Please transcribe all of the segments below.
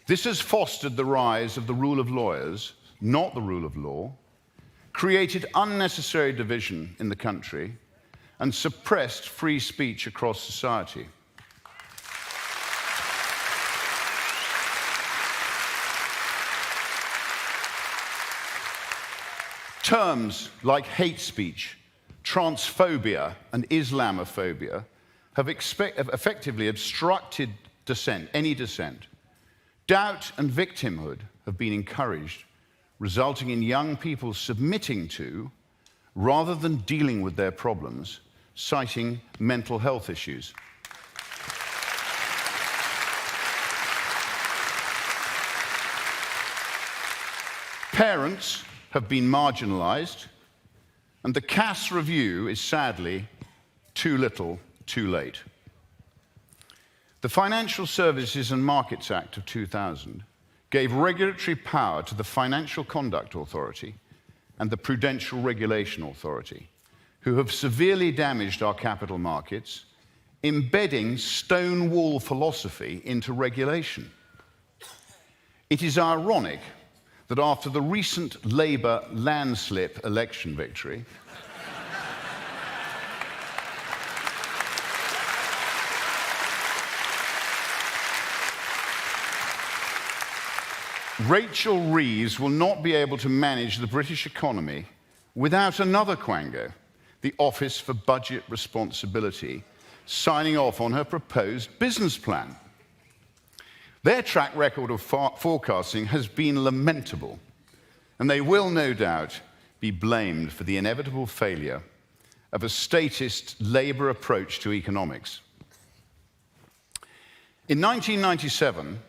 This has fostered the rise of the rule of lawyers, not the rule of law, created unnecessary division in the country, and suppressed free speech across society. Terms like hate speech, transphobia, and Islamophobia have effectively obstructed dissent, any dissent. Doubt and victimhood have been encouraged, resulting in young people submitting to, rather than dealing with their problems, citing mental health issues. Parents have been marginalized, and the Cass review is sadly too little, too late. The Financial Services and Markets Act of 2000 gave regulatory power to the Financial Conduct Authority and the Prudential Regulation Authority, who have severely damaged our capital markets, embedding Stonewall philosophy into regulation. It is ironic that after the recent Labour landslip election victory, Rachel Reeves will not be able to manage the British economy without another quango, the Office for Budget Responsibility, signing off on her proposed business plan. Their track record of forecasting has been lamentable, and they will no doubt be blamed for the inevitable failure of a statist Labour approach to economics. In 1997,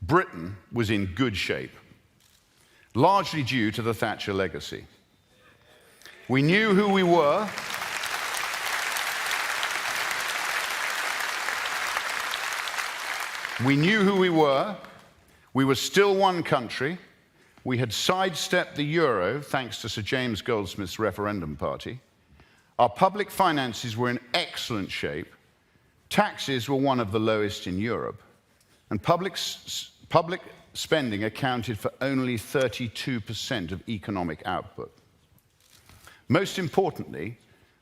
Britain was in good shape, largely due to the Thatcher legacy. We knew who we were. We knew who we were. We were still one country. We had sidestepped the euro thanks to Sir James Goldsmith's referendum party. Our public finances were in excellent shape. Taxes were one of the lowest in Europe. And public spending accounted for only 32% of economic output. Most importantly,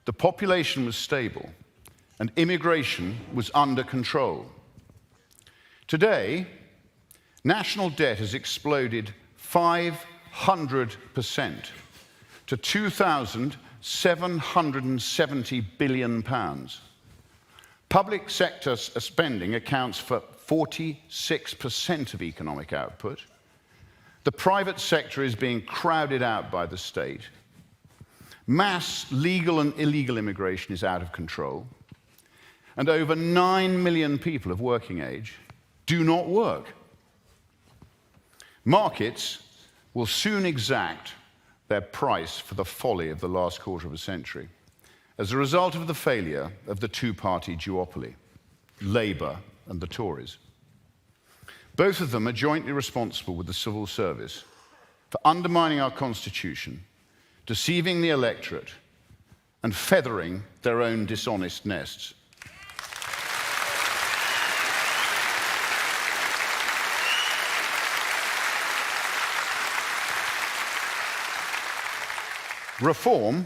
the population was stable and immigration was under control. Today, national debt has exploded 500% to £2,770 billion. Public sector spending accounts for 46% of economic output. The private sector is being crowded out by the state. Mass legal and illegal immigration is out of control. And over 9 million people of working age do not work. Markets will soon exact their price for the folly of the last quarter of a century as a result of the failure of the two-party duopoly, Labour and the Tories. Both of them are jointly responsible with the civil service for undermining our constitution, deceiving the electorate, and feathering their own dishonest nests. Reform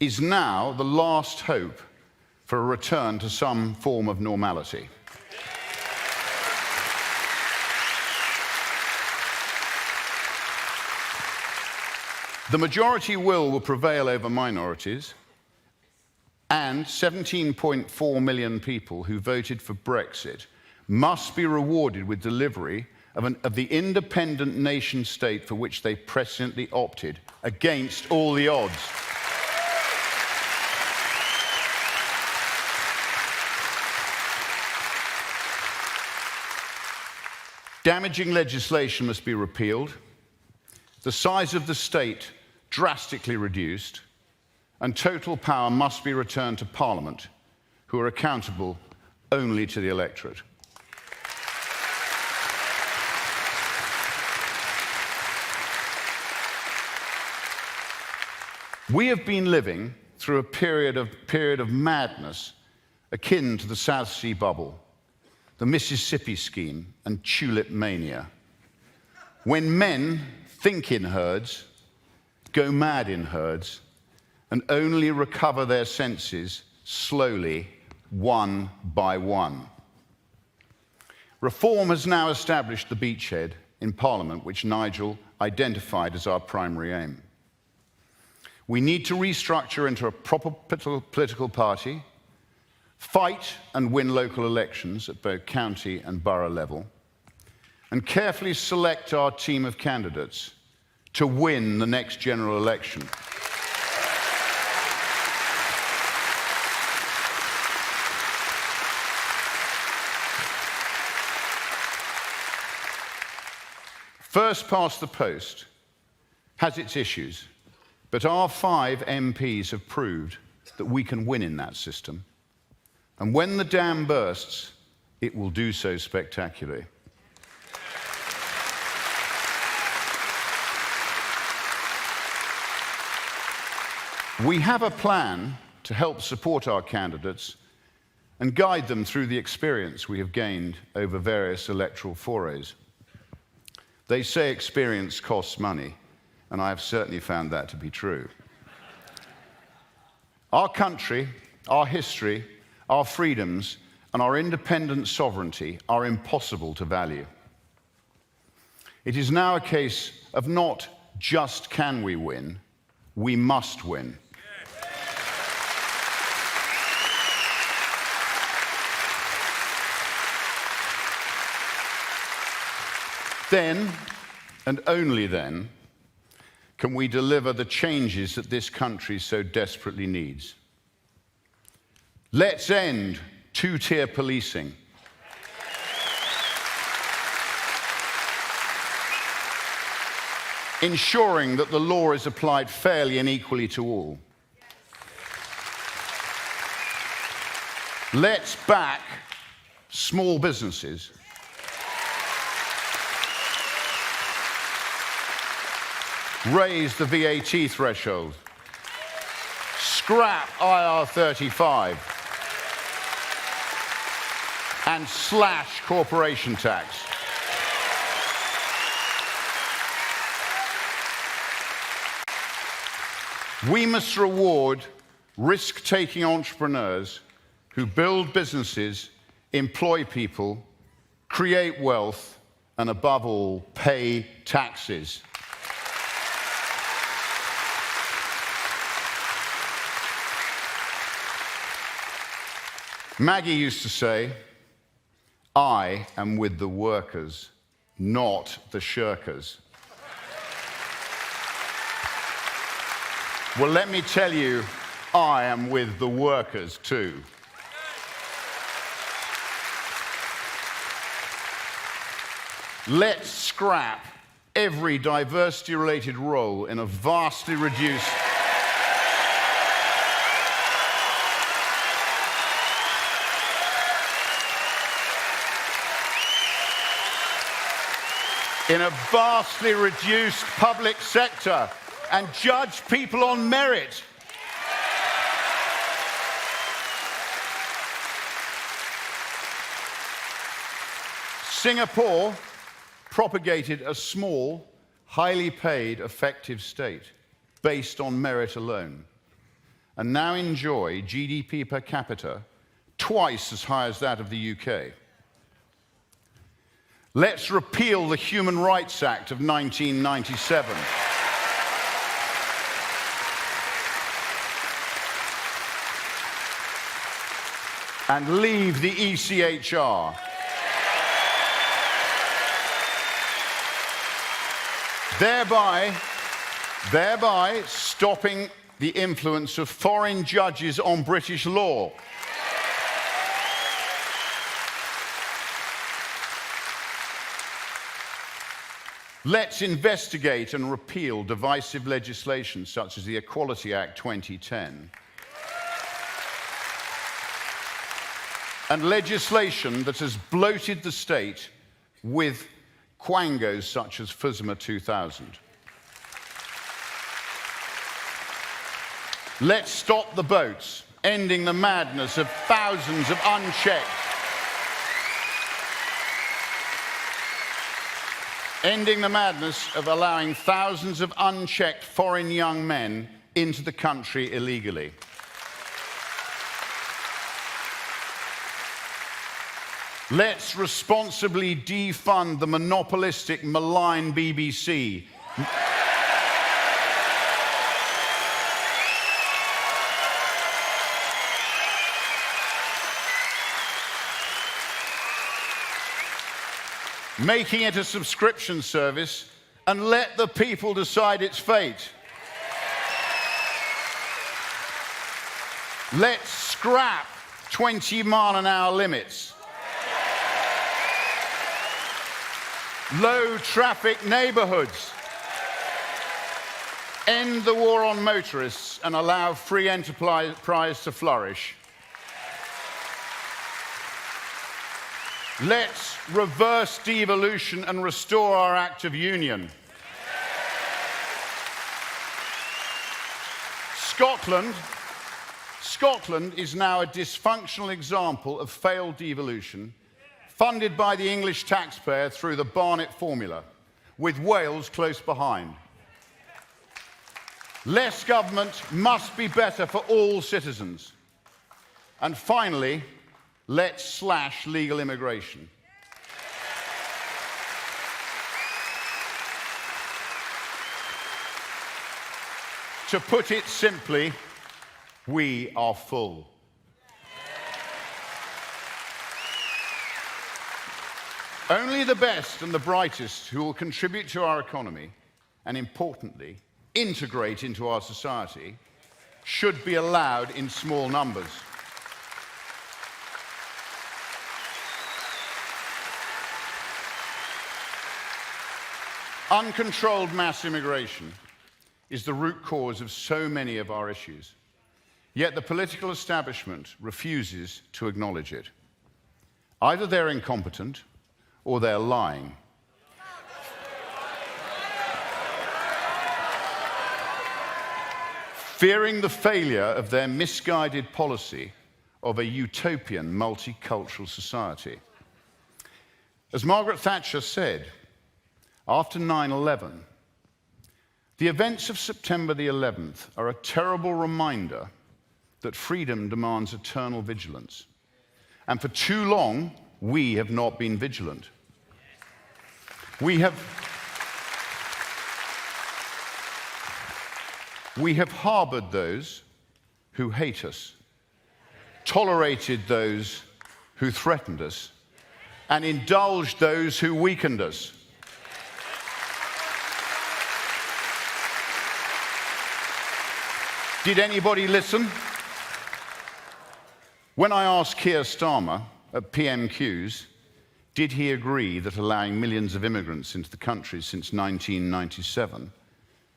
is now the last hope for a return to some form of normality. The majority will prevail over minorities, and 17.4 million people who voted for Brexit must be rewarded with delivery of the independent nation-state for which they presciently opted, against all the odds. Damaging legislation must be repealed, the size of the state drastically reduced, and total power must be returned to Parliament, who are accountable only to the electorate. We have been living through a period of madness akin to the South Sea bubble. the Mississippi Scheme, and tulip mania. When men think in herds, go mad in herds, and only recover their senses slowly, one by one. Reform has now established the beachhead in Parliament, which Nigel identified as our primary aim. We need to restructure into a proper political party, fight and win local elections at both county and borough level, and carefully select our team of candidates to win the next general election. First past the post has its issues, but our 5 MPs have proved that we can win in that system. And when the dam bursts, it will do so spectacularly. We have a plan to help support our candidates and guide them through the experience we have gained over various electoral forays. They say experience costs money, and I have certainly found that to be true. Our country, our history, our freedoms, and our independent sovereignty are impossible to value. It is now a case of not just can we win, we must win. Then, and only then, can we deliver the changes that this country so desperately needs. Let's end two-tier policing. Ensuring that the law is applied fairly and equally to all. Let's back small businesses. Raise the VAT threshold. Scrap IR35. And slash corporation tax. We must reward risk-taking entrepreneurs who build businesses, employ people, create wealth, and above all, pay taxes. Maggie used to say, I am with the workers, not the shirkers. Well, let me tell you, I am with the workers too. Let's scrap every diversity-related role in a vastly reduced public sector and judge people on merit. Singapore propagated a small, highly paid, effective state based on merit alone, and now enjoy GDP per capita twice as high as that of the UK. Let's repeal the Human Rights Act of 1997. And leave the ECHR. Thereby stopping the influence of foreign judges on British law. Let's investigate and repeal divisive legislation such as the Equality Act 2010 and legislation that has bloated the state with quangos such as FUSMA 2000. Let's stop the boats, ending the madness of thousands of unchecked ending the madness of allowing thousands of unchecked foreign young men into the country illegally. Let's responsibly defund the monopolistic, malign BBC. Making it a subscription service, and let the people decide its fate. Let's scrap 20-mile-an-hour limits. Low traffic neighbourhoods. End the war on motorists and allow free enterprise to flourish. Let's reverse devolution and restore our Act of Union. Scotland is now a dysfunctional example of failed devolution, funded by the English taxpayer through the Barnett formula, with Wales close behind. Less government must be better for all citizens. And finally, let's slash legal immigration. To put it simply, we are full. Only the best and the brightest who will contribute to our economy and, importantly, integrate into our society should be allowed in small numbers. Uncontrolled mass immigration is the root cause of so many of our issues, yet the political establishment refuses to acknowledge it. Either they're incompetent or they're lying. Fearing the failure of their misguided policy of a utopian multicultural society. As Margaret Thatcher said, after 9/11, the events of September the 11th are a terrible reminder that freedom demands eternal vigilance. And for too long, we have not been vigilant. We have harbored those who hate us, tolerated those who threatened us, and indulged those who weakened us. Did anybody listen? When I asked Keir Starmer at PMQs, did he agree that allowing millions of immigrants into the country since 1997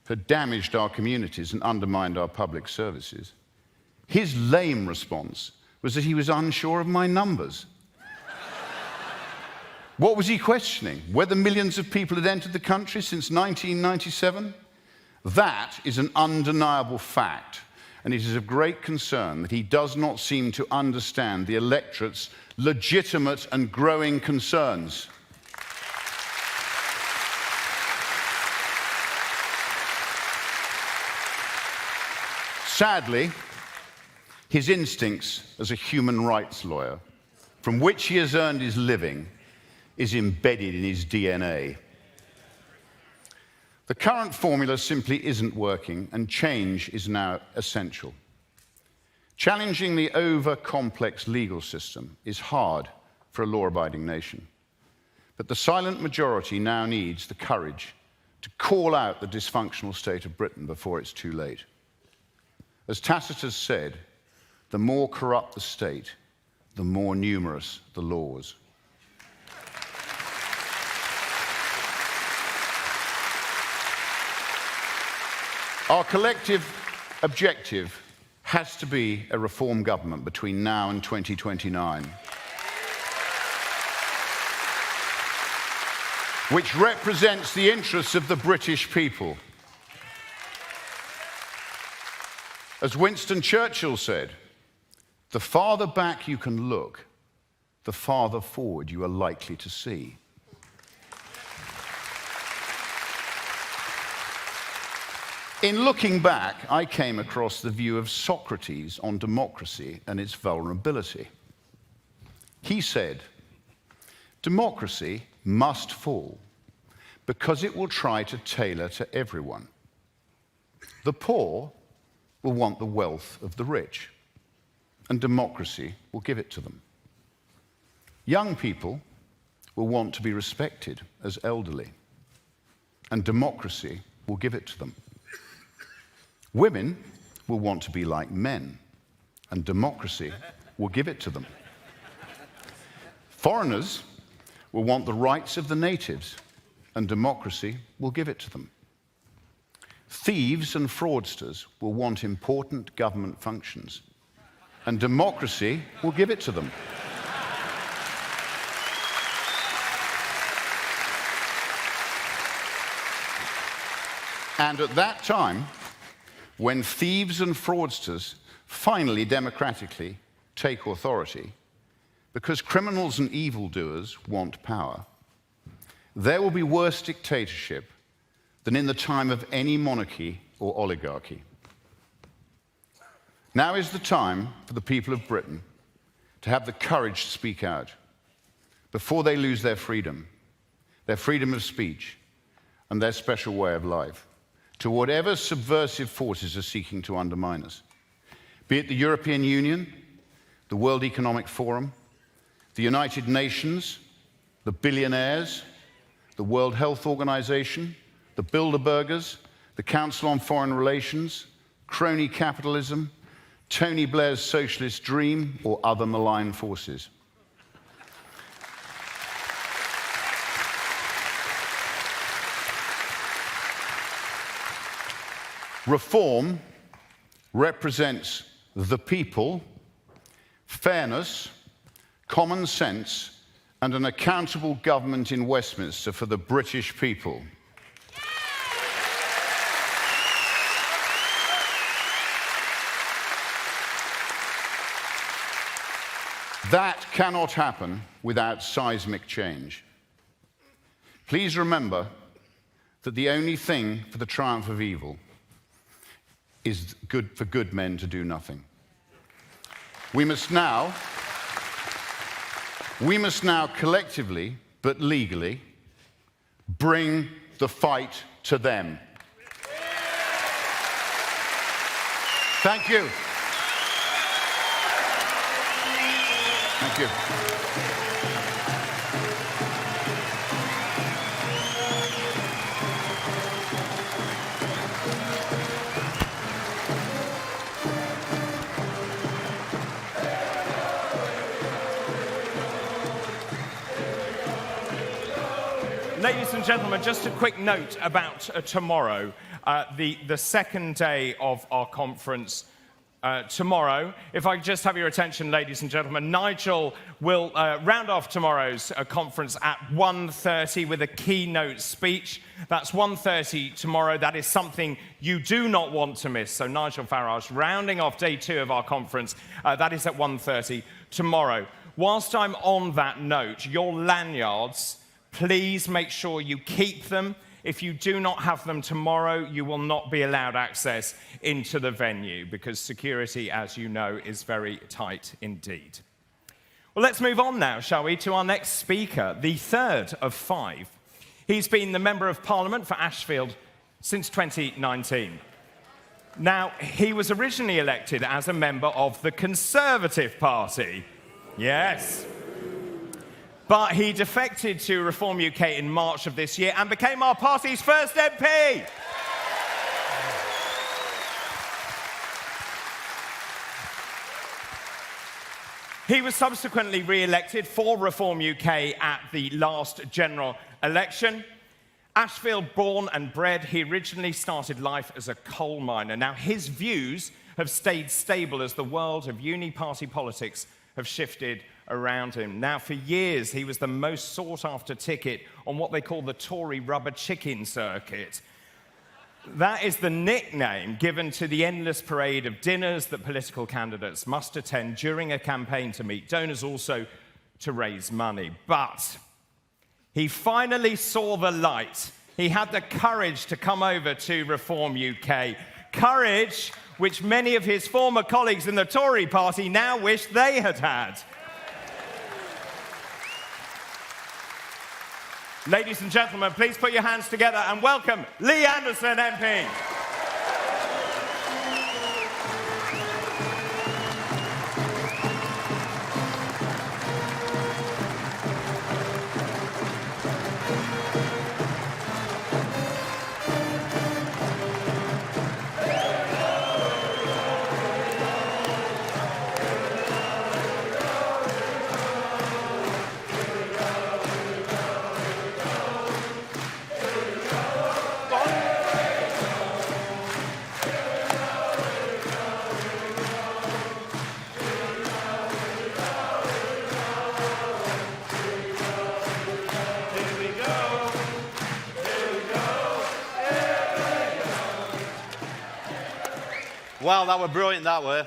had damaged our communities and undermined our public services, his lame response was that he was unsure of my numbers. What was he questioning? Whether millions of people had entered the country since 1997? That is an undeniable fact, and it is of great concern that he does not seem to understand the electorate's legitimate and growing concerns. Sadly, his instincts as a human rights lawyer, from which he has earned his living, is embedded in his DNA. The current formula simply isn't working, and change is now essential. Challenging the over-complex legal system is hard for a law-abiding nation. But the silent majority now needs the courage to call out the dysfunctional state of Britain before it's too late. As Tacitus said, the more corrupt the state, the more numerous the laws. Our collective objective has to be a reform government between now and 2029, which represents the interests of the British people. As Winston Churchill said, the farther back you can look, the farther forward you are likely to see. In looking back, I came across the view of Socrates on democracy and its vulnerability. He said, democracy must fall because it will try to tailor to everyone. The poor will want the wealth of the rich, and democracy will give it to them. Young people will want to be respected as elderly, and democracy will give it to them. Women will want to be like men, and democracy will give it to them. Foreigners will want the rights of the natives, and democracy will give it to them. Thieves and fraudsters will want important government functions, and democracy will give it to them. And at that time, when thieves and fraudsters finally democratically take authority, because criminals and evildoers want power, there will be worse dictatorship than in the time of any monarchy or oligarchy. Now is the time for the people of Britain to have the courage to speak out before they lose their freedom of speech, and their special way of life to whatever subversive forces are seeking to undermine us. Be it the European Union, the World Economic Forum, the United Nations, the billionaires, the World Health Organization, the Bilderbergers, the Council on Foreign Relations, crony capitalism, Tony Blair's socialist dream, or other malign forces. Reform represents the people, fairness, common sense, and an accountable government in Westminster for the British people. That cannot happen without seismic change. Please remember that the only thing for the triumph of evil is good for good men to do nothing. We must now collectively, but legally, bring the fight to them. Thank you. Thank you. Ladies and gentlemen, just a quick note about tomorrow, the second day of our conference. Tomorrow, if I could just have your attention, ladies and gentlemen, Nigel will round off tomorrow's conference at 1:30 with a keynote speech. That's 1:30 tomorrow. That is something you do not want to miss. So Nigel Farage rounding off day 2 of our conference. That is at 1:30 tomorrow. Whilst I'm on that note, your lanyards, please make sure you keep them. If you do not have them tomorrow, you will not be allowed access into the venue because security, as you know, is very tight indeed. Well, let's move on now, shall we, to our next speaker, the third of 5. He's been the Member of Parliament for Ashfield since 2019. Now, he was originally elected as a member of the Conservative Party. Yes. But he defected to Reform UK in March of this year and became our party's first MP. He was subsequently re-elected for Reform UK at the last general election. Ashfield born and bred, he originally started life as a coal miner. Now, his views have stayed stable as the world of uni-party politics have shifted around him. Now, for years, he was the most sought-after ticket on what they call the Tory rubber chicken circuit. That is the nickname given to the endless parade of dinners that political candidates must attend during a campaign to meet donors, also to raise money. But he finally saw the light He had the courage to come over to Reform UK. Courage which many of his former colleagues in the Tory party now wish they had had. Ladies and gentlemen, please put your hands together and welcome Lee Anderson MP. Well, that were brilliant, that were.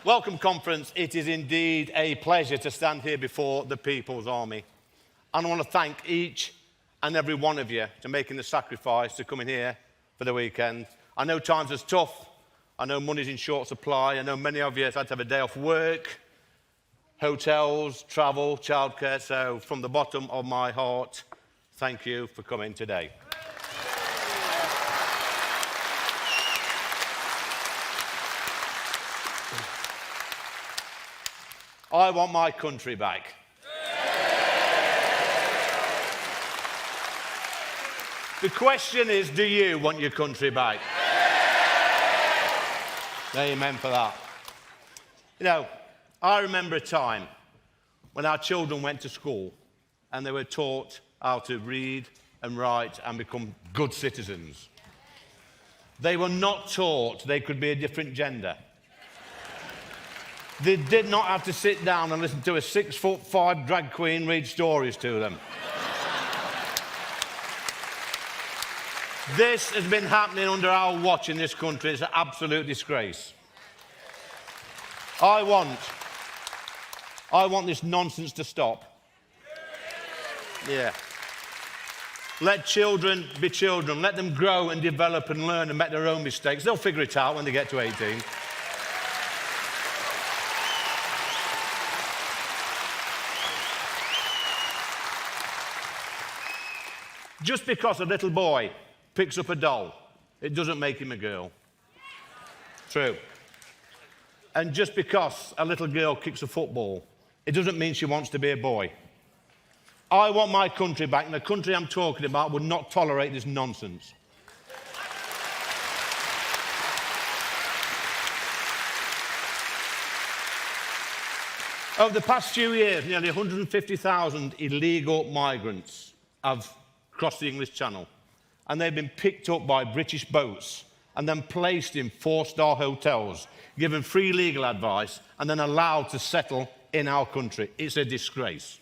Welcome, conference. It is indeed a pleasure to stand here before the People's Army. And I want to thank each and every one of you for making the sacrifice to come in here for the weekend. I know times are tough. I know money's in short supply. I know many of you have had to have a day off work, hotels, travel, childcare. So from the bottom of my heart, thank you for coming today. I want my country back. The question is, do you want your country back? Amen for that. You know, I remember a time when our children went to school and they were taught how to read and write and become good citizens. They were not taught they could be a different gender. They did not have to sit down and listen to a 6'5" drag queen read stories to them. This has been happening under our watch in this country. It's an absolute disgrace. I want this nonsense to stop. Yeah. Let children be children. Let them grow and develop and learn and make their own mistakes. They'll figure it out when they get to 18. Just because a little boy picks up a doll, it doesn't make him a girl. True. And just because a little girl kicks a football, it doesn't mean she wants to be a boy. I want my country back, and the country I'm talking about would not tolerate this nonsense. Over the past few years, nearly 150,000 illegal migrants have crossed the English Channel, and they've been picked up by British boats and then placed in 4-star hotels, given free legal advice, and then allowed to settle in our country. It's a disgrace.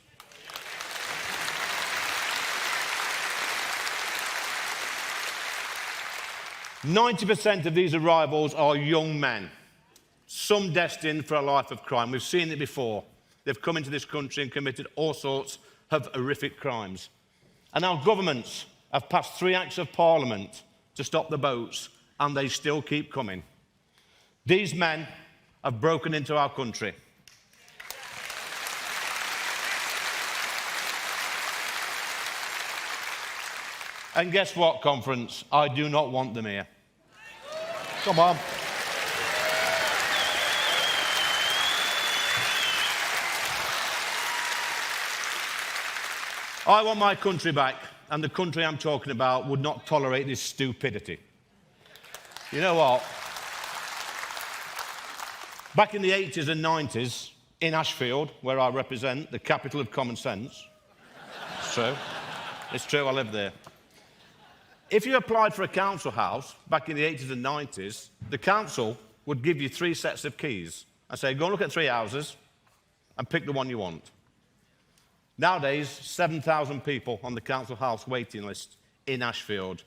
"90% of these arrivals are young men, some destined for a life of crime. We've seen it before. They've come into this country and committed all sorts of horrific crimes. And our governments have passed 3 acts of parliament to stop the boats, and they still keep coming. These men have broken into our country. And guess what, conference? I do not want them here. Come on. I want my country back, and the country I'm talking about would not tolerate this stupidity. You know what? Back in the 80s and 90s, in Ashfield, where I represent, the capital of common sense, it's true, it's true, I live there. If you applied for a council house back in the 80s and 90s, the council would give you 3 sets of keys and say, go and look at 3 houses and pick the one you want. Nowadays, 7,000 people on the council house waiting list in Ashfield.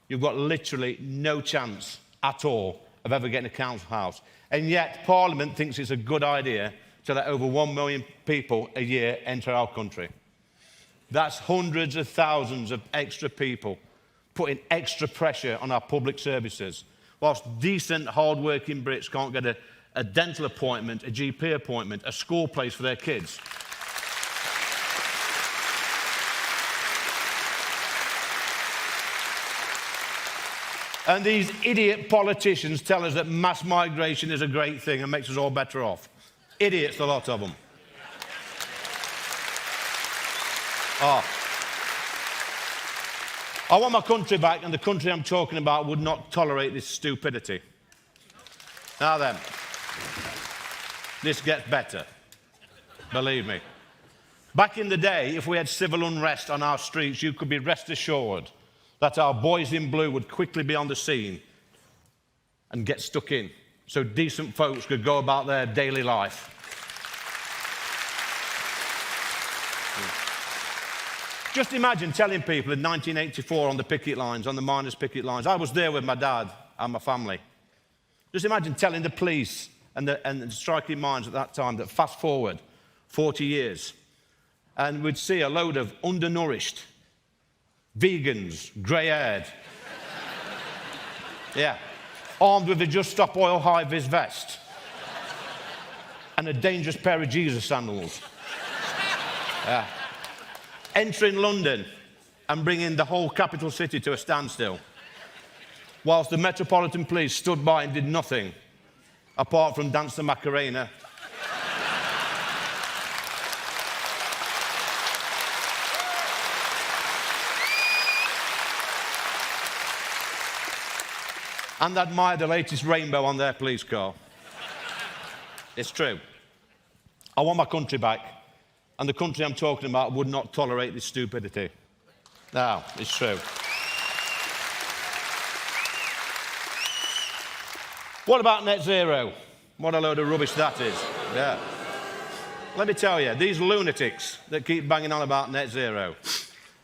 You've got literally no chance at all of ever getting a council house. And yet, Parliament thinks it's a good idea to let over 1 million people a year enter our country. That's hundreds of thousands of extra people putting extra pressure on our public services, whilst decent, hard-working Brits can't get a dental appointment, a GP appointment, a school place for their kids. And these idiot politicians tell us that mass migration is a great thing and makes us all better off. Idiots, a lot of them. I want my country back, and the country I'm talking about would not tolerate this stupidity. Now then, this gets better. Believe me. Back in the day, if we had civil unrest on our streets, you could be rest assured that our boys in blue would quickly be on the scene and get stuck in, so decent folks could go about their daily life. Just imagine telling people in 1984 on the picket lines, on the miners' picket lines, I was there with my dad and my family. Just imagine telling the police and the striking minds at that time that fast forward 40 years and we'd see a load of undernourished, vegans, grey-haired, yeah, armed with a Just Stop Oil high-vis vest and a dangerous pair of Jesus sandals. Yeah. Entering London and bringing the whole capital city to a standstill, whilst the Metropolitan Police stood by and did nothing apart from dance the Macarena. And admire the latest rainbow on their police car. It's true. I want my country back. And the country I'm talking about would not tolerate this stupidity. No, it's true. What about net zero? What a load of rubbish that is. Yeah. Let me tell you, these lunatics that keep banging on about net zero,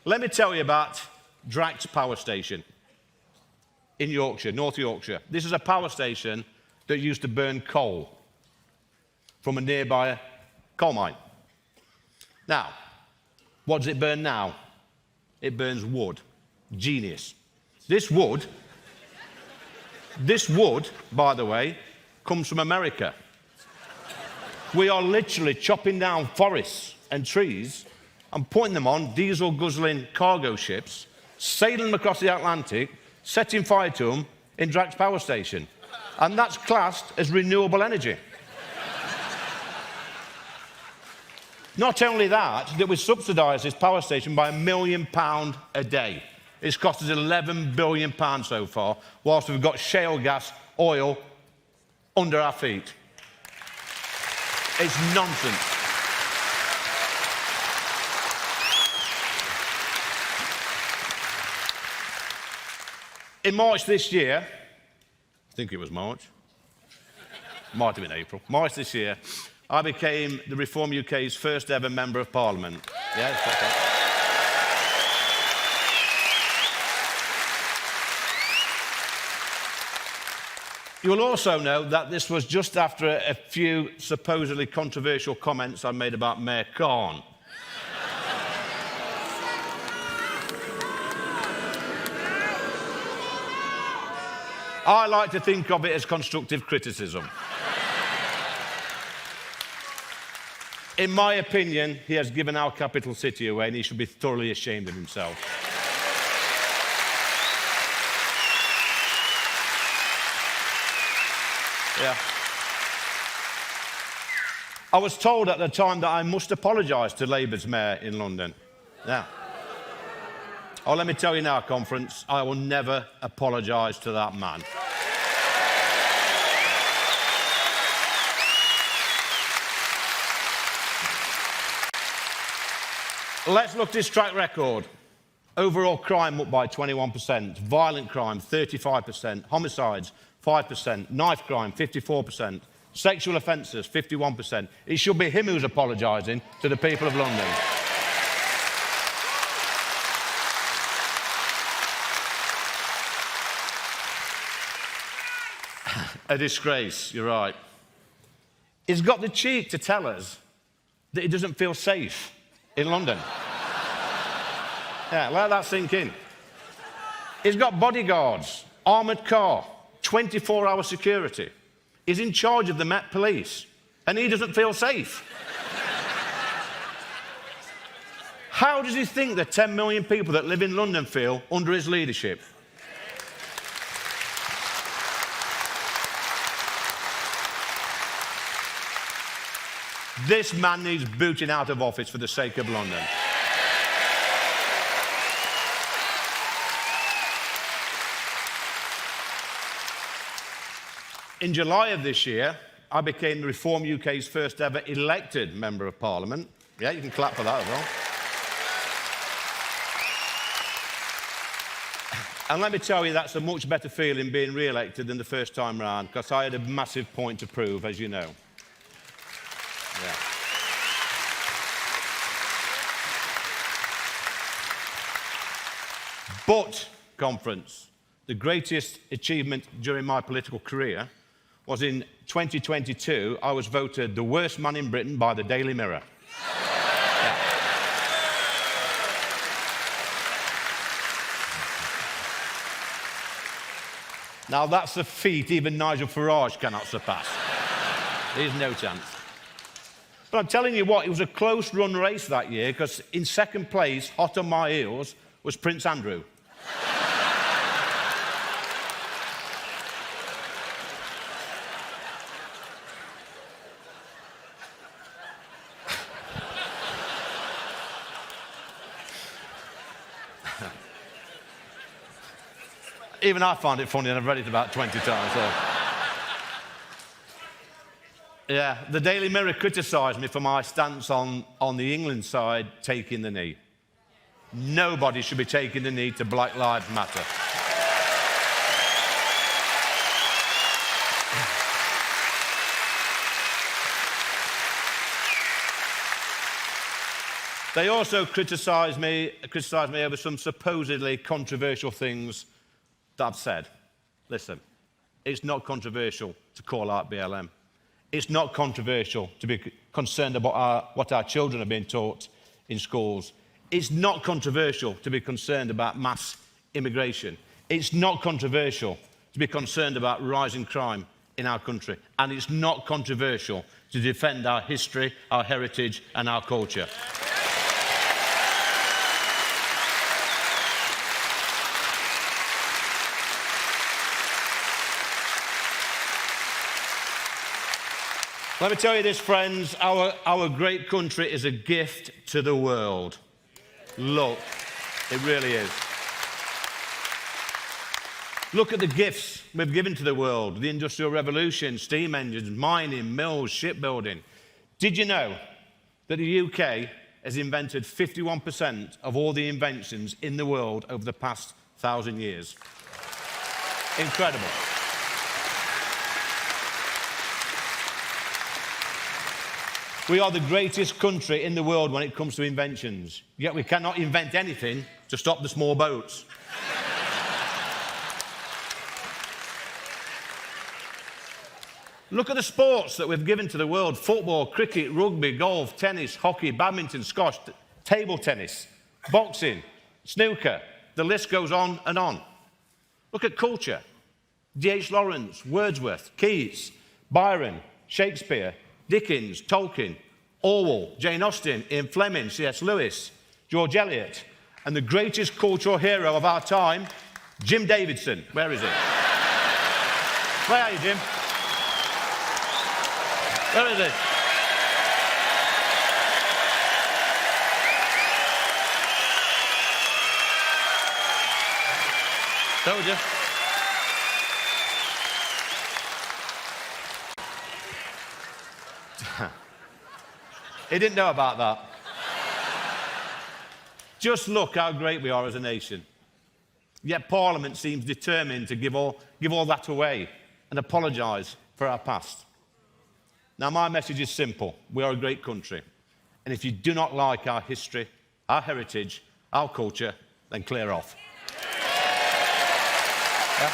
let me tell you about Drax Power Station in Yorkshire, North Yorkshire. This is a power station that used to burn coal from a nearby coal mine. Now, what does it burn now? It burns wood. Genius. This wood, by the way, comes from America. We are literally chopping down forests and trees and putting them on diesel-guzzling cargo ships, sailing them across the Atlantic, setting fire to them in Drax Power Station. And that's classed as renewable energy. Not only that we subsidise this power station by £1 million a day. It's cost us £11 billion so far, whilst we've got shale gas, oil under our feet. It's nonsense. In March this year, I think it was March, might have been April, March this year, I became the Reform UK's first ever Member of Parliament. Yes, okay. You will also know that this was just after a few supposedly controversial comments I made about Mayor Khan. I like to think of it as constructive criticism. In my opinion, he has given our capital city away and he should be thoroughly ashamed of himself. Yeah. I was told at the time that I must apologise to Labour's mayor in London. Yeah. Oh, let me tell you now, conference, I will never apologise to that man. Let's look at his track record. Overall crime up by 21%, violent crime 35%, homicides 5%, knife crime 54%, sexual offences 51%. It should be him who's apologising to the people of London. A disgrace, you're right. He's got the cheek to tell us that he doesn't feel safe in London. Yeah, let that sink in. He's got bodyguards, armoured car, 24-hour security. He's in charge of the Met Police, and he doesn't feel safe. How does he think the 10 million people that live in London feel under his leadership? This man needs booting out of office for the sake of London. In July of this year, I became the Reform UK's first ever elected Member of Parliament. Yeah, you can clap for that as well. And let me tell you, that's a much better feeling being re-elected than the first time round, because I had a massive point to prove, as you know. Yeah. But, conference, the greatest achievement during my political career was in 2022, I was voted the worst man in Britain by the Daily Mirror. Yeah. Now, that's a feat even Nigel Farage cannot surpass. There's no chance. But I'm telling you what, it was a close-run race that year, because in second place, hot on my heels, was Prince Andrew. Even I find it funny, and I've read it about 20 times. So. Yeah, the Daily Mirror criticised me for my stance on the England side taking the knee. Nobody should be taking the knee to Black Lives Matter. They also criticised me over some supposedly controversial things that I've said. Listen, it's not controversial to call out BLM. It's not controversial to be concerned about what our children are being taught in schools. It's not controversial to be concerned about mass immigration. It's not controversial to be concerned about rising crime in our country. And it's not controversial to defend our history, our heritage, and our culture. Let me tell you this, friends, our great country is a gift to the world. Look, it really is. Look at the gifts we've given to the world: the Industrial Revolution, steam engines, mining, mills, shipbuilding. Did you know that the UK has invented 51% of all the inventions in the world over the past 1,000 years? Incredible. We are the greatest country in the world when it comes to inventions, yet we cannot invent anything to stop the small boats. Look at the sports that we've given to the world: football, cricket, rugby, golf, tennis, hockey, badminton, squash, table tennis, boxing, snooker. The list goes on and on. Look at culture: D.H. Lawrence, Wordsworth, Keats, Byron, Shakespeare, Dickens, Tolkien, Orwell, Jane Austen, Ian Fleming, C.S. Lewis, George Eliot, and the greatest cultural hero of our time, Jim Davidson. Where is he? Where are you, Jim? Where is he? Told you. He didn't know about that. Just look how great we are as a nation. Yet Parliament seems determined to give all that away and apologise for our past. Now, my message is simple. We are a great country. And if you do not like our history, our heritage, our culture, then clear off. Yeah?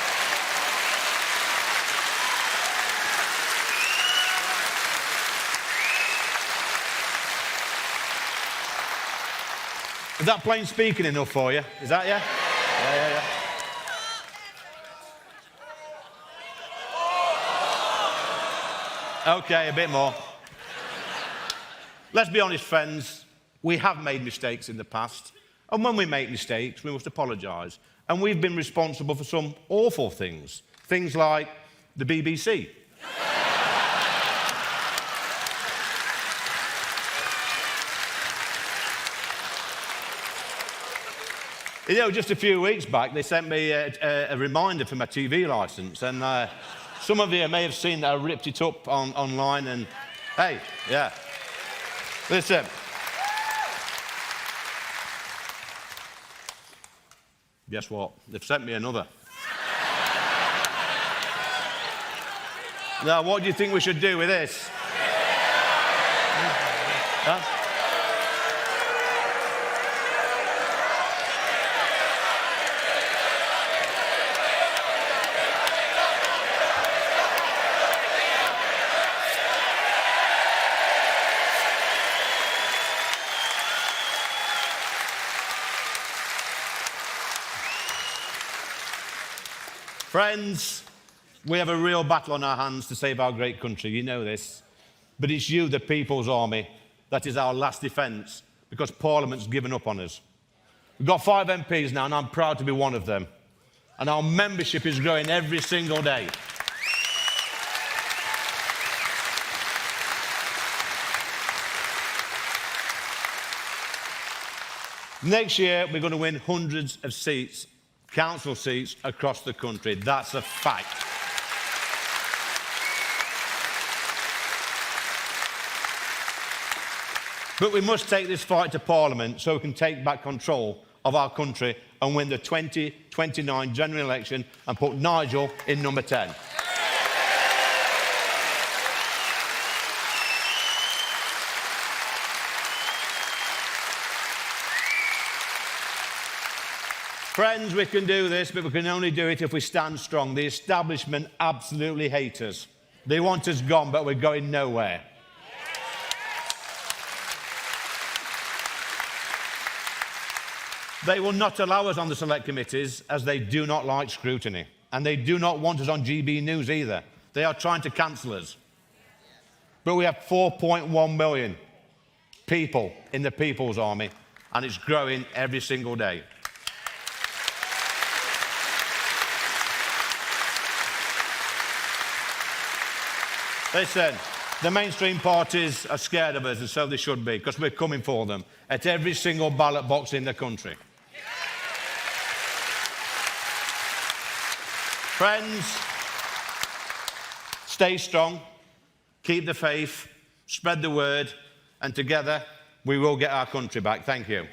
Is that plain speaking enough for you? Is that, yeah? Yeah. Okay, a bit more. Let's be honest, friends. We have made mistakes in the past. And when we make mistakes, we must apologise. And we've been responsible for some awful things. Things like the BBC. You know, just a few weeks back, they sent me a reminder for my TV licence, and some of you may have seen that I ripped it up online, and hey, yeah. Listen. Guess what? They've sent me another. Now, what do you think we should do with this? Huh? Friends, we have a real battle on our hands to save our great country. You know this. But it's you, the People's Army, that is our last defence, because Parliament's given up on us. We've got 5 MPs now, and I'm proud to be one of them. And our membership is growing every single day. Next year, we're going to win hundreds of seats, council seats across the country. That's a fact. But we must take this fight to Parliament so we can take back control of our country and win the 2029 general election and put Nigel in number 10. Friends, we can do this, but we can only do it if we stand strong. The establishment absolutely hate us. They want us gone, but we're going nowhere. They will not allow us on the select committees as they do not like scrutiny. And they do not want us on GB News either. They are trying to cancel us. But we have 4.1 million people in the People's Army, and it's growing every single day. Listen, the mainstream parties are scared of us, and so they should be, because we're coming for them at every single ballot box in the country. Friends, stay strong, keep the faith, spread the word, and together we will get our country back. Thank you.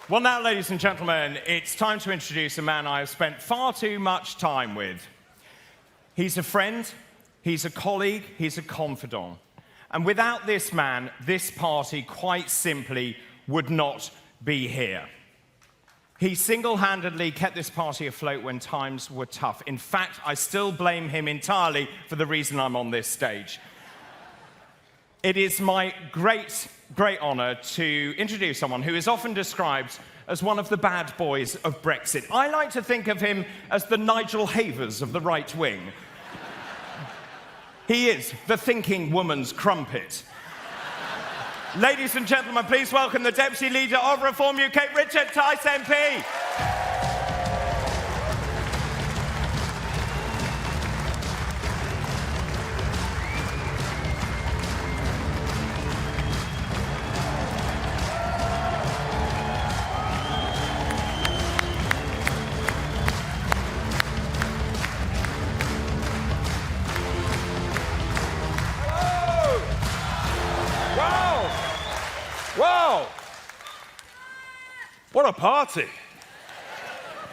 Well, now, ladies and gentlemen, it's time to introduce a man I have spent far too much time with. He's a friend, he's a colleague, he's a confidant. And without this man, this party quite simply would not be here. He single-handedly kept this party afloat when times were tough. In fact, I still blame him entirely for the reason I'm on this stage. It is my great honour to introduce someone who is often described as one of the bad boys of Brexit. I like to think of him as the Nigel Havers of the right wing. He is the thinking woman's crumpet. Ladies and gentlemen, please welcome the Deputy Leader of Reform UK, Richard Tice MP. Wow! What a party!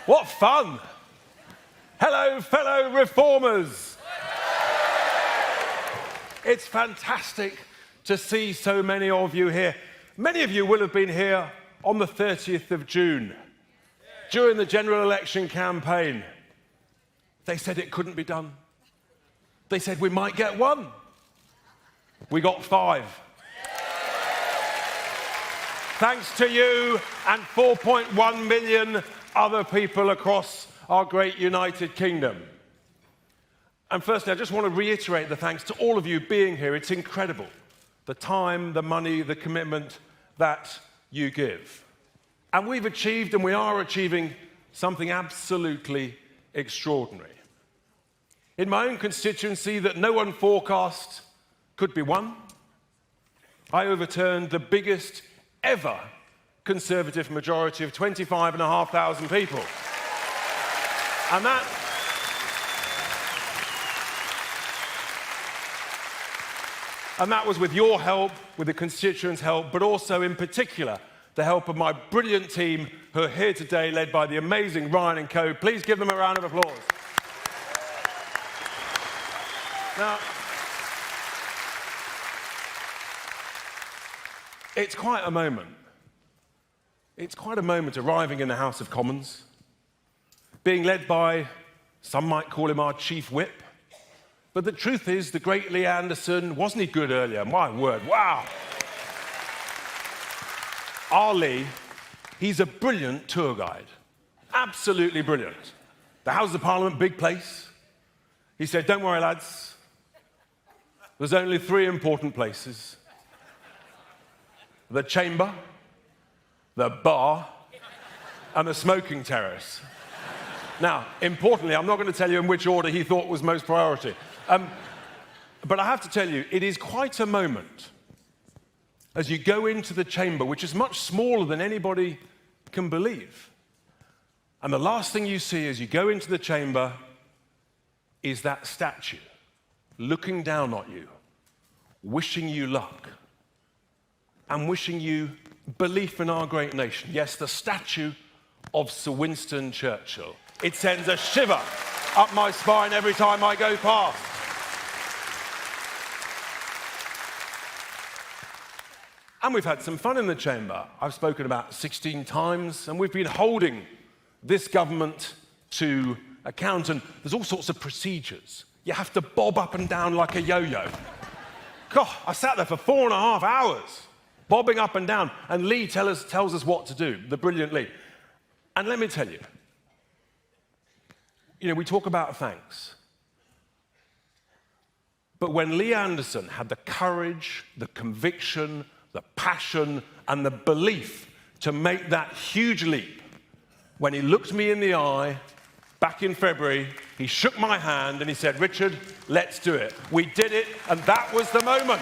What fun! Hello, fellow reformers. It's fantastic to see so many of you here. Many of you will have been here on the 30th of June, during the general election campaign. They said it couldn't be done. They said we might get 1. We got 5. Thanks to you and 4.1 million other people across our great United Kingdom. And firstly, I just want to reiterate the thanks to all of you being here. It's incredible, the time, the money, the commitment that you give. And we've achieved, and we are achieving, something absolutely extraordinary. In my own constituency that no one forecast could be won, I overturned the biggest ever Conservative majority of 25,500 people. And that was with your help, with the constituents' help, but also in particular the help of my brilliant team who are here today, led by the amazing Ryan and Co. Please give them a round of applause. Now, it's quite a moment. It's quite a moment arriving in the House of Commons, being led by, some might call him our chief whip, but the truth is, the great Lee Anderson, wasn't he good earlier? My word, wow. Our Lee, he's a brilliant tour guide, absolutely brilliant. The House of Parliament, big place. He said, don't worry, lads, there's only 3 important places. The chamber, the bar, and the smoking terrace. Now, importantly, I'm not going to tell you in which order he thought was most priority. But I have to tell you, it is quite a moment as you go into the chamber, which is much smaller than anybody can believe. And the last thing you see as you go into the chamber is that statue looking down at you, wishing you luck, and wishing you belief in our great nation. Yes, the statue of Sir Winston Churchill. It sends a shiver up my spine every time I go past. And we've had some fun in the chamber. I've spoken about 16 times, and we've been holding this government to account, and there's all sorts of procedures. You have to bob up and down like a yo-yo. God, I sat there for 4.5 hours, bobbing up and down, and Lee tells us what to do, the brilliant Lee. And let me tell you, we talk about thanks. But when Lee Anderson had the courage, the conviction, the passion, and the belief to make that huge leap, when he looked me in the eye back in February, he shook my hand and he said, Richard, let's do it. We did it, and that was the moment.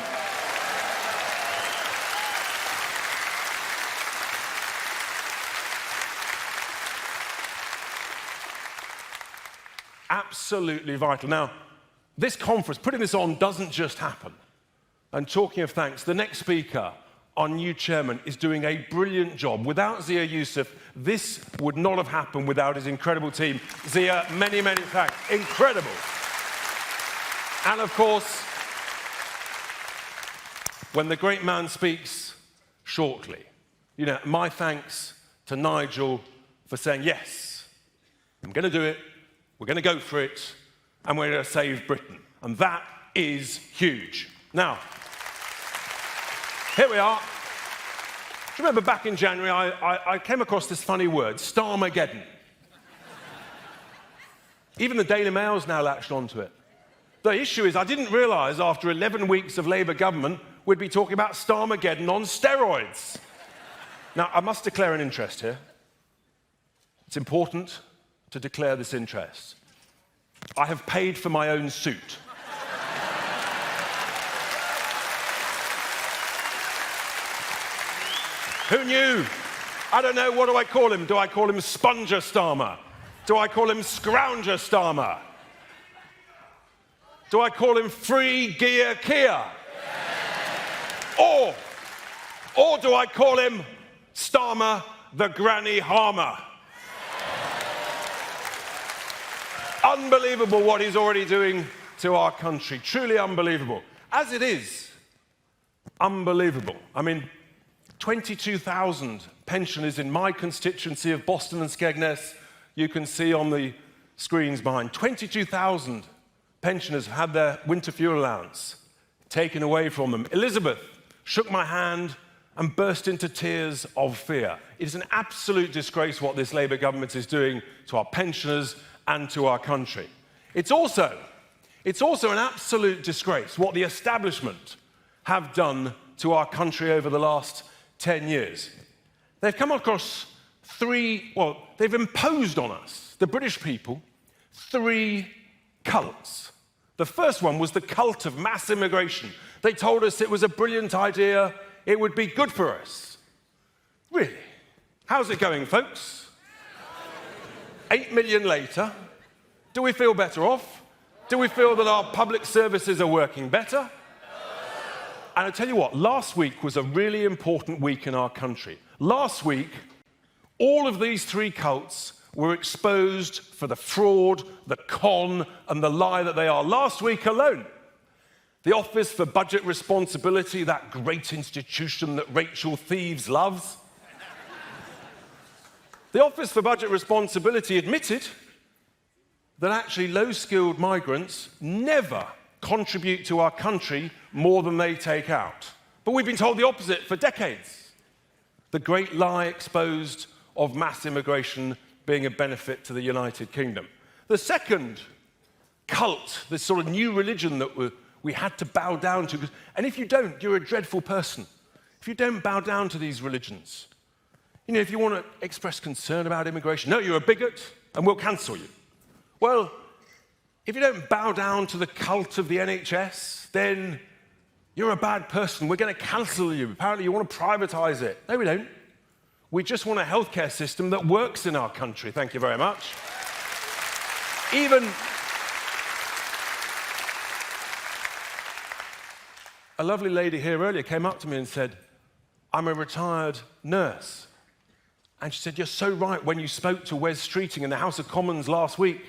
Absolutely vital. Now, this conference, putting this on, doesn't just happen. And talking of thanks, the next speaker, our new chairman, is doing a brilliant job. Without Zia Youssef, this would not have happened without his incredible team. Zia, many, many thanks. Incredible. And of course, when the great man speaks shortly, my thanks to Nigel for saying, yes, I'm going to do it, we're going to go for it, and we're going to save Britain. And that is huge. Now, here we are. Do you remember back in January, I came across this funny word, Starmageddon. Even the Daily Mail's now latched onto it. The issue is, I didn't realise after 11 weeks of Labour government, we'd be talking about Starmageddon on steroids. Now, I must declare an interest here. It's important to declare this interest. I have paid for my own suit. Who knew? I don't know, what do I call him? Do I call him Sponger Starmer? Do I call him Scrounger Starmer? Do I call him Free Gear Kia? Or do I call him Starmer the Granny Harmer? Unbelievable what he's already doing to our country. Truly unbelievable. As it is, unbelievable. I mean, 22,000 pensioners in my constituency of Boston and Skegness, you can see on the screens behind. 22,000 pensioners have had their winter fuel allowance taken away from them. Elizabeth shook my hand and burst into tears of fear. It is an absolute disgrace what this Labour government is doing to our pensioners and to our country. It's also an absolute disgrace what the establishment have done to our country over the last 10 years. They've come across they've imposed on us, the British people, 3 cults. The first one was the cult of mass immigration. They told us it was a brilliant idea, it would be good for us. Really? How's it going, folks? 8 million later, do we feel better off? Do we feel that our public services are working better? And I tell you what, last week was a really important week in our country. Last week, all of these 3 cults were exposed for the fraud, the con, and the lie that they are. Last week alone, the Office for Budget Responsibility, that great institution that Rachel Thieves loves, the Office for Budget Responsibility admitted that actually low-skilled migrants never contribute to our country more than they take out. But we've been told the opposite for decades. The great lie exposed of mass immigration being a benefit to the United Kingdom. The second cult, this sort of new religion that we had to bow down to, and if you don't, you're a dreadful person. If you don't bow down to these religions, if you want to express concern about immigration, no, you're a bigot and we'll cancel you. Well, if you don't bow down to the cult of the NHS, then you're a bad person. We're going to cancel you. Apparently you want to privatise it. No, we don't. We just want a healthcare system that works in our country. Thank you very much. Even a lovely lady here earlier came up to me and said, I'm a retired nurse. And she said, you're so right when you spoke to Wes Streeting in the House of Commons last week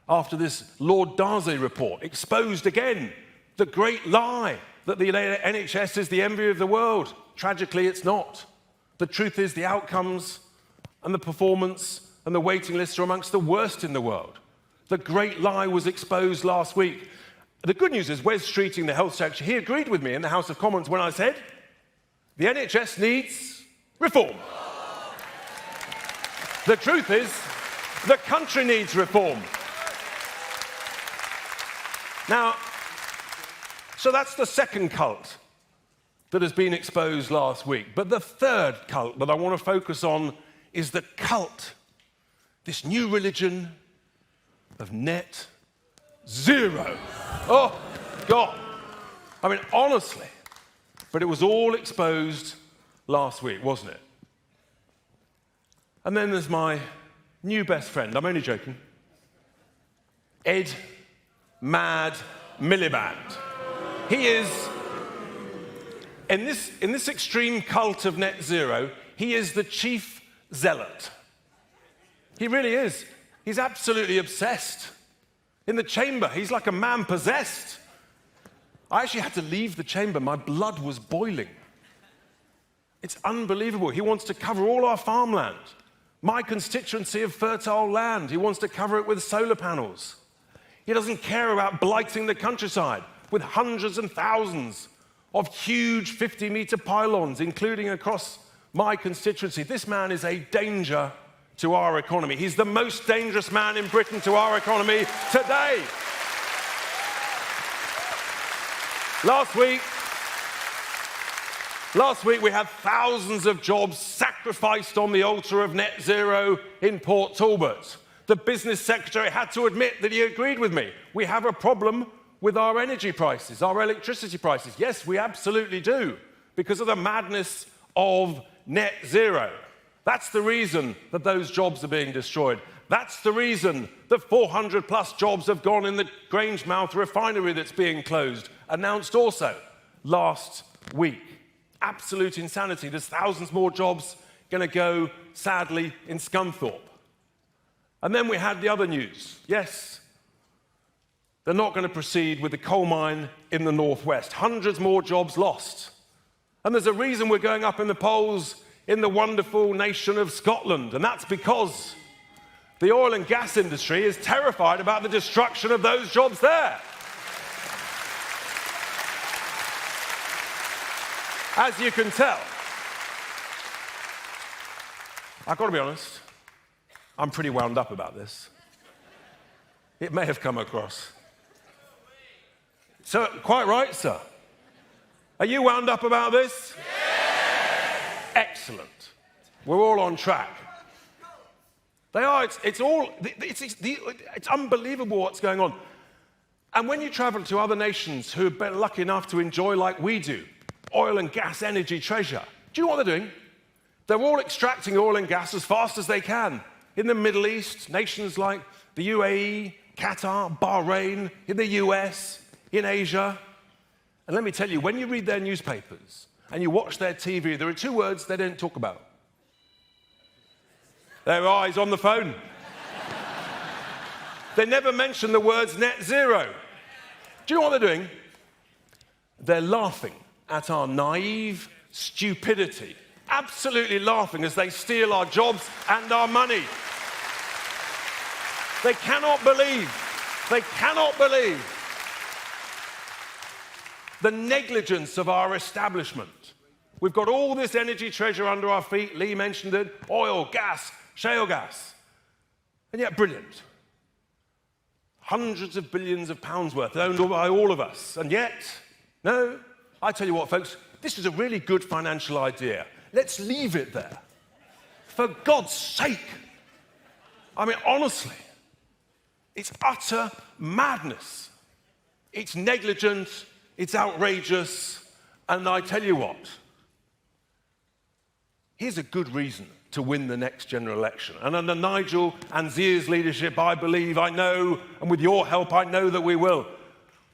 after this Lord Darzi report exposed again the great lie that the NHS is the envy of the world. Tragically, it's not. The truth is the outcomes and the performance and the waiting lists are amongst the worst in the world. The great lie was exposed last week. The good news is Wes Streeting, the health secretary, he agreed with me in the House of Commons when I said the NHS needs reform. The truth is the country needs reform. Now, so that's the second cult that has been exposed last week. But the third cult that I want to focus on is the cult, this new religion of net zero. Oh, God. I mean, honestly, but it was all exposed last week, wasn't it? And then there's my new best friend, I'm only joking, Ed Mad Miliband. He is, in this extreme cult of net zero, he is the chief zealot. He really is. He's absolutely obsessed. In the chamber, he's like a man possessed. I actually had to leave the chamber. My blood was boiling. It's unbelievable. He wants to cover all our farmland. My constituency of fertile land. He wants to cover it with solar panels. He doesn't care about blighting the countryside with hundreds and thousands of huge 50-metre pylons, including across my constituency. This man is a danger to our economy. He's the most dangerous man in Britain to our economy today. Last week we had thousands of jobs sacrificed on the altar of net zero in Port Talbot. The business secretary had to admit that he agreed with me. We have a problem with our energy prices, our electricity prices. Yes, we absolutely do, because of the madness of net zero. That's the reason that those jobs are being destroyed. That's the reason that 400 plus jobs have gone in the Grangemouth refinery that's being closed, announced also last week. Absolute insanity. There's thousands more jobs going to go, sadly, in Scunthorpe. And then we had the other news. Yes, They're not going to proceed with the coal mine in the northwest. Hundreds more jobs lost. And there's a reason we're going up in the polls in the wonderful nation of Scotland, and that's because the oil and gas industry is terrified about the destruction of those jobs there. As you can tell, I've got to be honest, I'm pretty wound up about this. It may have come across. So, quite right, sir. Are you wound up about this? Yes! Excellent. We're all on track. They are. It's unbelievable what's going on. And when you travel to other nations who have been lucky enough to enjoy, like we do, oil and gas energy treasure, do you know what they're doing? They're all extracting oil and gas as fast as they can. In the Middle East, nations like the UAE, Qatar, Bahrain, in the US, in Asia. And let me tell you, when you read their newspapers and you watch their TV, there are two words they don't talk about. Their eyes on the phone. They never mention the words net zero. Do you know what they're doing? They're laughing at our naive stupidity. Absolutely laughing as they steal our jobs and our money. They cannot believe the negligence of our establishment. We've got all this energy treasure under our feet. Lee mentioned it. Oil, gas, shale gas. And yet, brilliant. Hundreds of billions of pounds worth owned by all of us. And yet, no, I tell you what, folks, this is a really good financial idea. Let's leave it there. For God's sake. I mean, honestly, it's utter madness. It's negligent. It's outrageous, and I tell you what, here's a good reason to win the next general election. And under Nigel and Zia's leadership, I believe, I know, and with your help, I know that we will.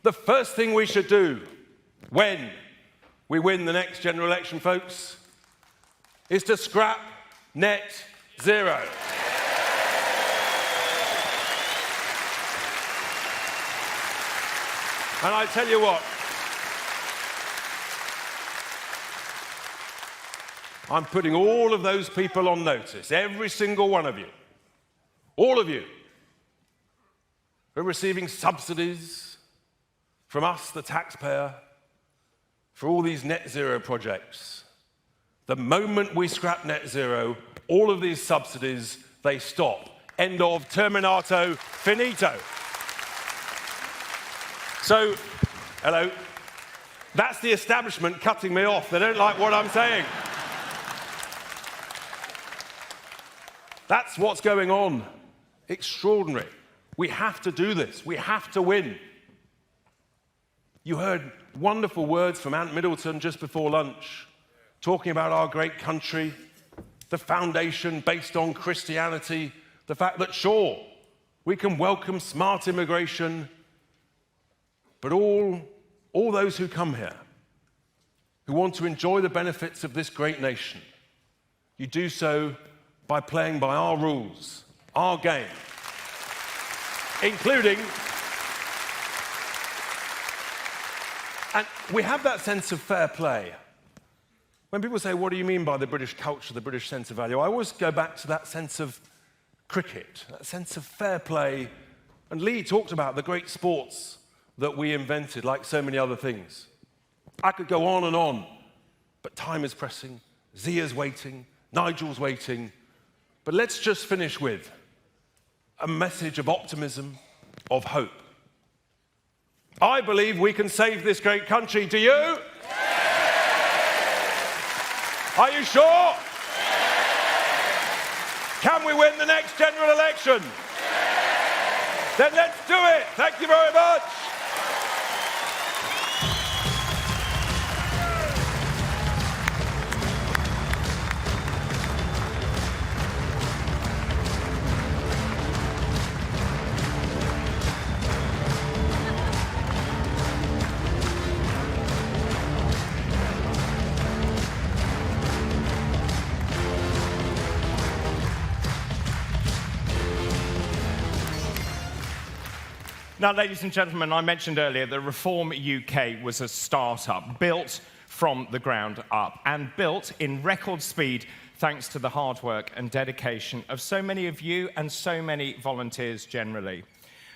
The first thing we should do when we win the next general election, folks, is to scrap net zero. And I tell you what, I'm putting all of those people on notice, every single one of you, all of you, who are receiving subsidies from us, the taxpayer, for all these net zero projects. The moment we scrap net zero, all of these subsidies, they stop. End of terminato finito. So, hello, that's the establishment cutting me off. They don't like what I'm saying. That's what's going on. Extraordinary. We have to do this. We have to win. You heard wonderful words from Ant Middleton just before lunch, talking about our great country, the foundation based on Christianity, the fact that, sure, we can welcome smart immigration, but all those who come here, who want to enjoy the benefits of this great nation, you do so by playing by our rules, our game, including, and we have that sense of fair play. When people say, what do you mean by the British culture, the British sense of value? I always go back to that sense of cricket, that sense of fair play. And Lee talked about the great sports that we invented, like so many other things. I could go on, but time is pressing. Zia's waiting, Nigel's waiting. But let's just finish with a message of optimism, of hope. I believe we can save this great country. Do you? Yes! Are you sure? Yes! Can we win the next general election? Yes! Then let's do it. Thank you very much. Now, ladies and gentlemen, I mentioned earlier that Reform UK was a start-up built from the ground up and built in record speed thanks to the hard work and dedication of so many of you and so many volunteers generally.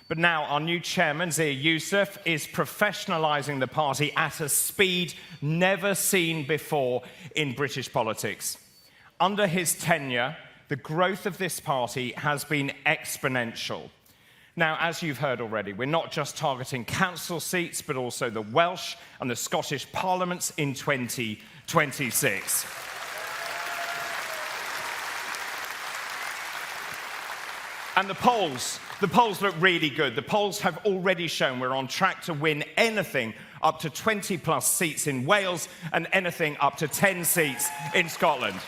But now our new chairman, Zia Youssef, is professionalising the party at a speed never seen before in British politics. Under his tenure, the growth of this party has been exponential. Now, as you've heard already, we're not just targeting council seats, but also the Welsh and the Scottish parliaments in 2026. And the polls look really good. The polls have already shown we're on track to win anything up to 20+ seats in Wales and anything up to 10 seats in Scotland.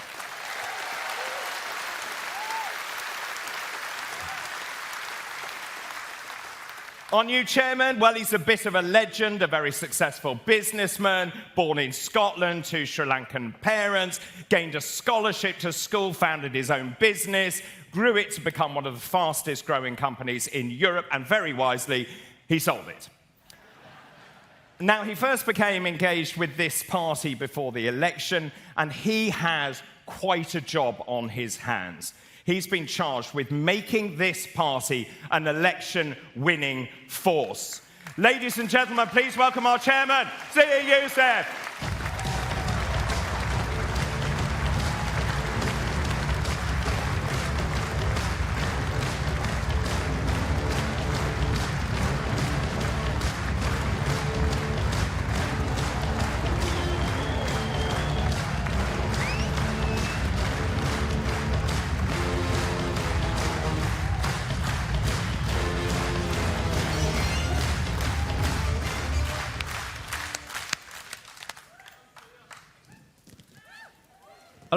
Our new chairman, well, he's a bit of a legend, a very successful businessman, born in Scotland to Sri Lankan parents, gained a scholarship to school, founded his own business, grew it to become one of the fastest growing companies in Europe, and very wisely, he sold it. Now, he first became engaged with this party before the election, and he has quite a job on his hands. He's been charged with making this party an election-winning force. Ladies and gentlemen, please welcome our chairman, Zia Youssef.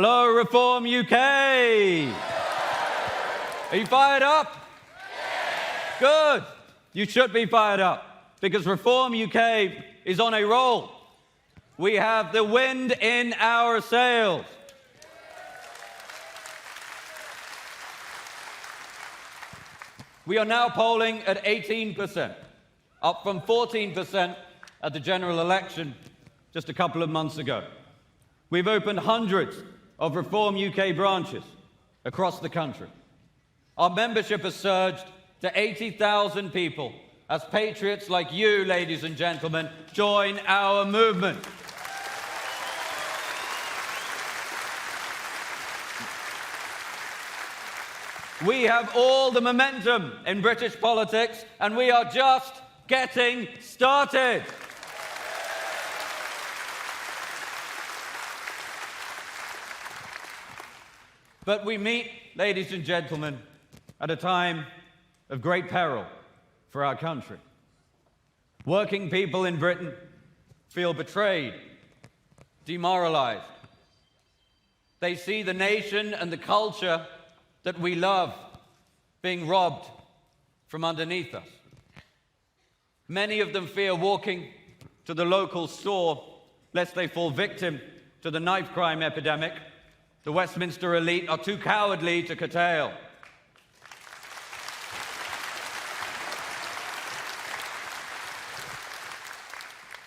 Hello, Reform UK! Are you fired up? Good! You should be fired up, because Reform UK is on a roll. We have the wind in our sails. We are now polling at 18%, up from 14% at the general election just a couple of months ago. We've opened hundreds of Reform UK branches across the country. Our membership has surged to 80,000 people as patriots like you, ladies and gentlemen, join our movement. We have all the momentum in British politics, and we are just getting started. But we meet, ladies and gentlemen, at a time of great peril for our country. Working people in Britain feel betrayed, demoralized. They see the nation and the culture that we love being robbed from underneath us. Many of them fear walking to the local store lest they fall victim to the knife crime epidemic the Westminster elite are too cowardly to curtail.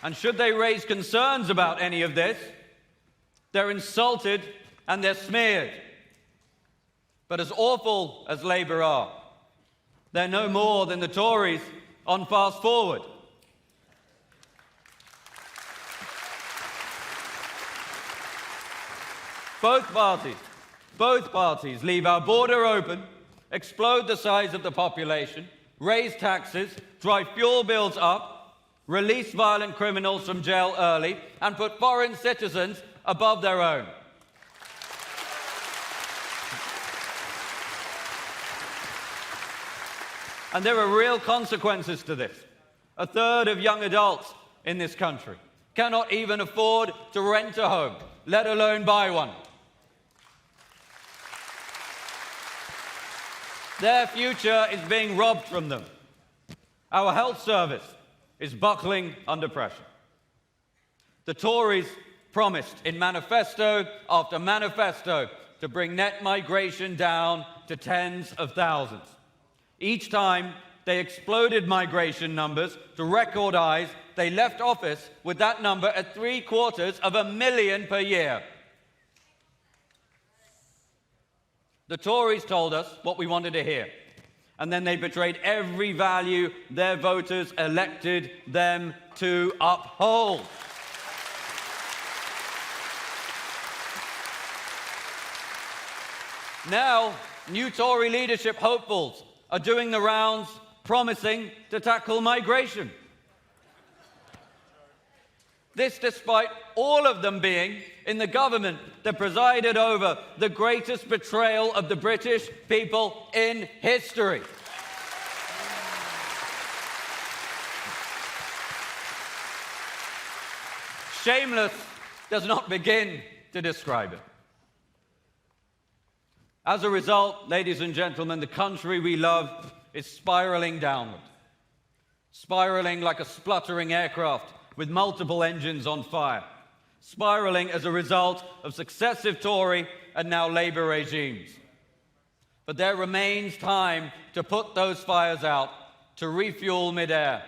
And should they raise concerns about any of this, they're insulted and they're smeared. But as awful as Labour are, they're no more than the Tories on Fast Forward. Both parties leave our border open, explode the size of the population, raise taxes, drive fuel bills up, release violent criminals from jail early, and put foreign citizens above their own. And there are real consequences to this. A third of young adults in this country cannot even afford to rent a home, let alone buy one. Their future is being robbed from them. Our health service is buckling under pressure. The Tories promised in manifesto after manifesto to bring net migration down to tens of thousands. Each time, they exploded migration numbers to record highs. They left office with that number at 750,000 per year. The Tories told us what we wanted to hear, and then they betrayed every value their voters elected them to uphold. Now, new Tory leadership hopefuls are doing the rounds, promising to tackle migration. This despite all of them being in the government that presided over the greatest betrayal of the British people in history. Shameless does not begin to describe it. As a result, ladies and gentlemen, the country we love is spiraling downward, spiraling like a spluttering aircraft with multiple engines on fire, spiraling as a result of successive Tory and now Labour regimes. But there remains time to put those fires out, to refuel midair.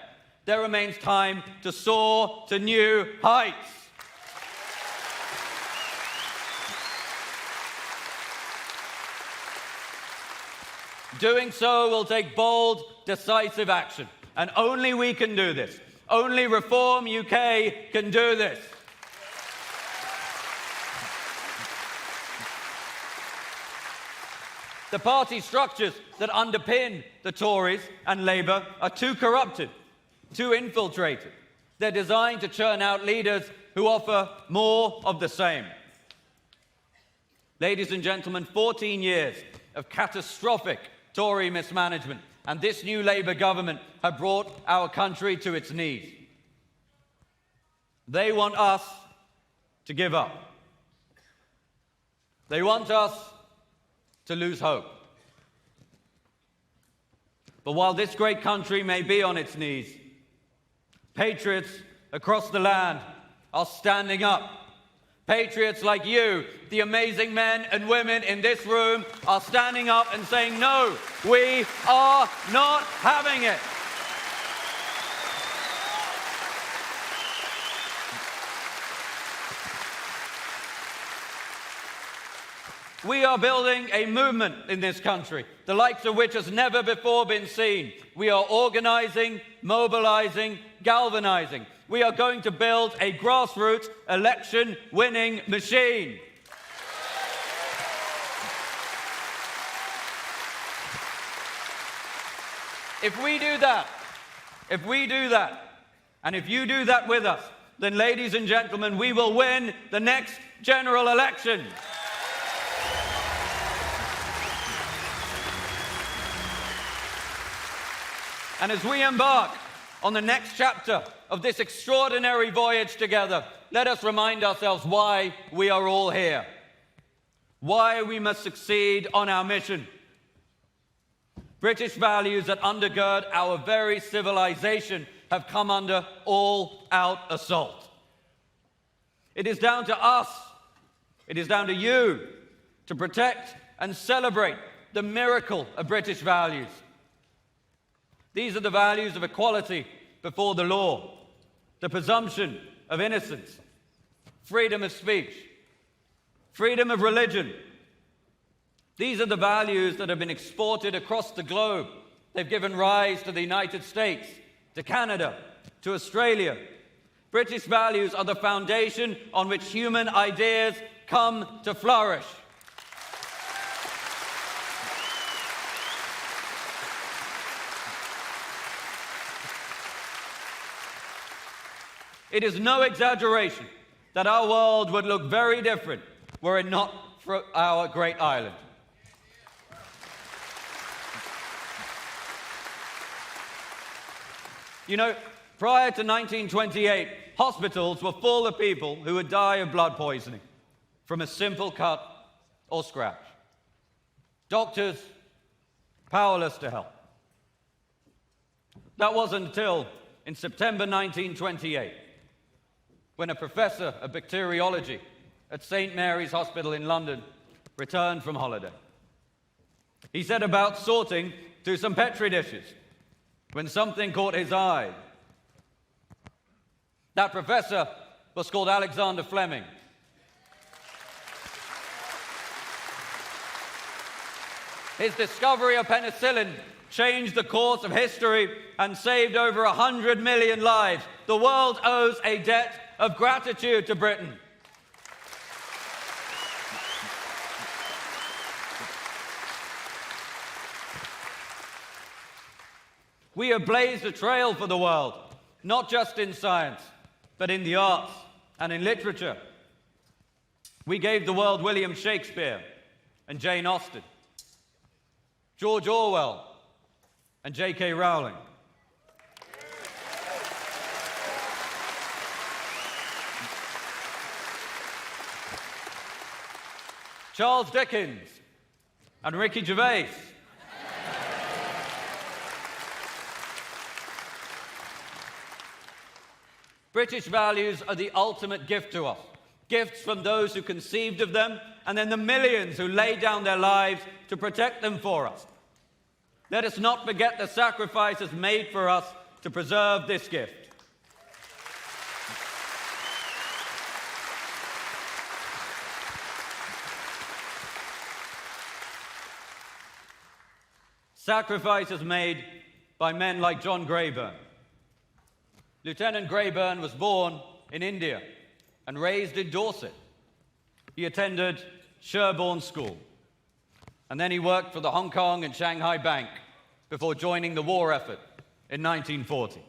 There remains time to soar to new heights. Doing so will take bold, decisive action. And only we can do this. Only Reform UK can do this. The party structures that underpin the Tories and Labour are too corrupted, too infiltrated. They're designed to churn out leaders who offer more of the same. Ladies and gentlemen, 14 years of catastrophic Tory mismanagement and this new Labour government have brought our country to its knees. They want us to give up. They want us to lose hope. But while this great country may be on its knees, patriots across the land are standing up. Patriots like you, the amazing men and women in this room, are standing up and saying, no, we are not having it. We are building a movement in this country, the likes of which has never before been seen. We are organizing, mobilizing, galvanizing. We are going to build a grassroots election-winning machine. If we do that, and if you do that with us, then, ladies and gentlemen, we will win the next general election. And as we embark on the next chapter of this extraordinary voyage together, let us remind ourselves why we are all here, why we must succeed on our mission. British values that undergird our very civilization have come under all-out assault. It is down to us, it is down to you, to protect and celebrate the miracle of British values. These are the values of equality before the law, the presumption of innocence, freedom of speech, freedom of religion. These are the values that have been exported across the globe. They've given rise to the United States, to Canada, to Australia. British values are the foundation on which human ideas come to flourish. It is no exaggeration that our world would look very different were it not for our great island. You know, prior to 1928, hospitals were full of people who would die of blood poisoning from a simple cut or scratch. Doctors powerless to help. That wasn't until in September 1928, when a professor of bacteriology at St. Mary's Hospital in London returned from holiday. He set about sorting through some Petri dishes when something caught his eye. That professor was called Alexander Fleming. His discovery of penicillin changed the course of history and saved over 100 million lives. The world owes a debt of gratitude to Britain. We have blazed a trail for the world, not just in science, but in the arts and in literature. We gave the world William Shakespeare and Jane Austen, George Orwell and J.K. Rowling. Charles Dickens and Ricky Gervais. British values are the ultimate gift to us. Gifts from those who conceived of them, and then the millions who laid down their lives to protect them for us. Let us not forget the sacrifices made for us to preserve this gift. Sacrifices made by men like John Greyburn. Lieutenant Greyburn was born in India and raised in Dorset. He attended Sherborne School, and then he worked for the Hong Kong and Shanghai Bank before joining the war effort in 1940.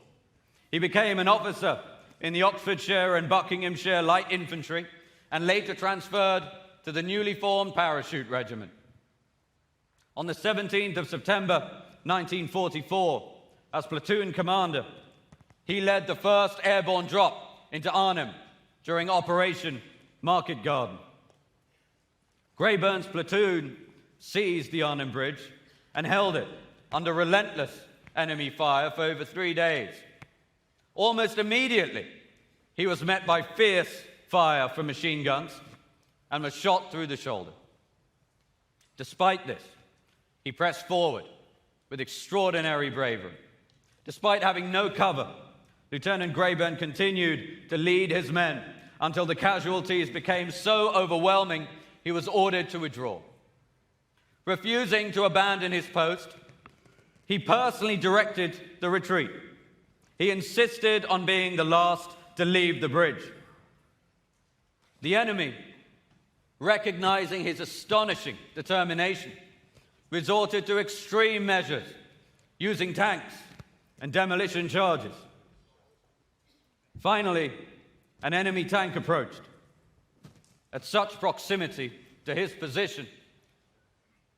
He became an officer in the Oxfordshire and Buckinghamshire Light Infantry and later transferred to the newly formed Parachute Regiment. On the 17th of September 1944, as platoon commander, he led the first airborne drop into Arnhem during Operation Market Garden. Greyburn's platoon seized the Arnhem Bridge and held it under relentless enemy fire for over 3 days. Almost immediately, he was met by fierce fire from machine guns and was shot through the shoulder. Despite this, he pressed forward with extraordinary bravery. Despite having no cover, Lieutenant Greyburn continued to lead his men until the casualties became so overwhelming he was ordered to withdraw. Refusing to abandon his post, he personally directed the retreat. He insisted on being the last to leave the bridge. The enemy, recognizing his astonishing determination, resorted to extreme measures, using tanks and demolition charges. Finally, an enemy tank approached at such proximity to his position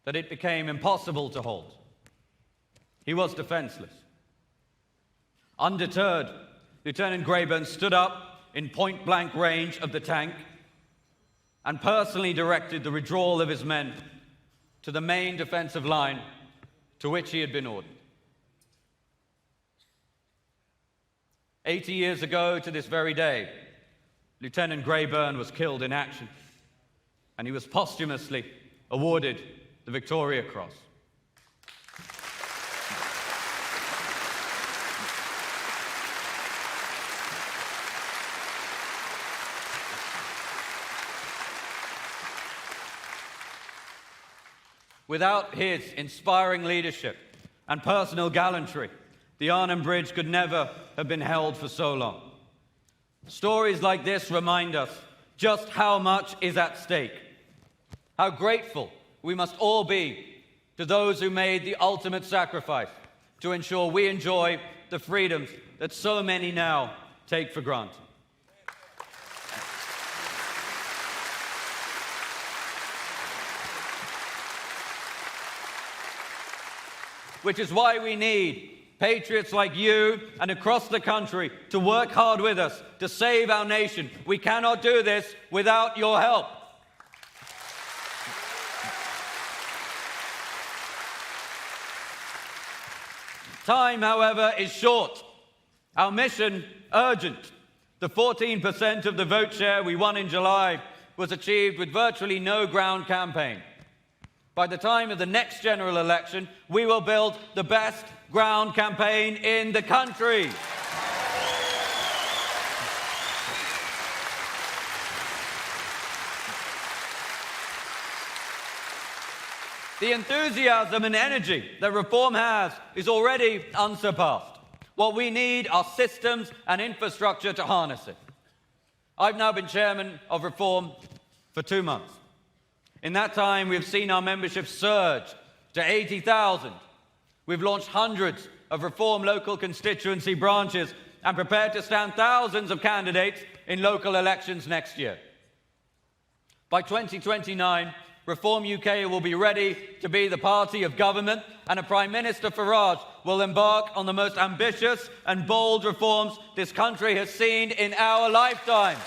that it became impossible to hold. He was defenseless. Undeterred, Lieutenant Greyburn stood up in point-blank range of the tank and personally directed the withdrawal of his men to the main defensive line to which he had been ordered. 80 years ago to this very day, Lieutenant Greyburn was killed in action, and he was posthumously awarded the Victoria Cross. Without his inspiring leadership and personal gallantry, the Arnhem Bridge could never have been held for so long. Stories like this remind us just how much is at stake, how grateful we must all be to those who made the ultimate sacrifice to ensure we enjoy the freedoms that so many now take for granted. Which is why we need patriots like you and across the country to work hard with us to save our nation. We cannot do this without your help. Time, however, is short. Our mission, urgent. The 14% of the vote share we won in July was achieved with virtually no ground campaign. By the time of the next general election, we will build the best ground campaign in the country. The enthusiasm and energy that reform has is already unsurpassed. What we need are systems and infrastructure to harness it. I've now been chairman of Reform for 2 months. In that time, we've seen our membership surge to 80,000. We've launched hundreds of Reform local constituency branches and prepared to stand thousands of candidates in local elections next year. By 2029, Reform UK will be ready to be the party of government, and a Prime Minister Farage will embark on the most ambitious and bold reforms this country has seen in our lifetime.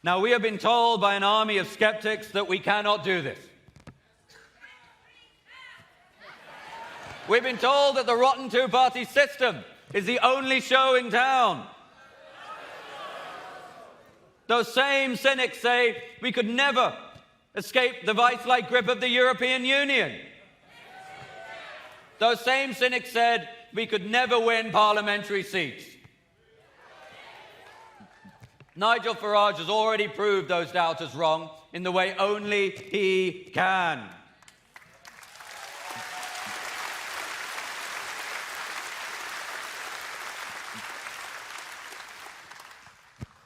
Now, we have been told by an army of skeptics that we cannot do this. We've been told that the rotten two-party system is the only show in town. Those same cynics say we could never escape the vice-like grip of the European Union. Those same cynics said we could never win parliamentary seats. Nigel Farage has already proved those doubters wrong in the way only he can.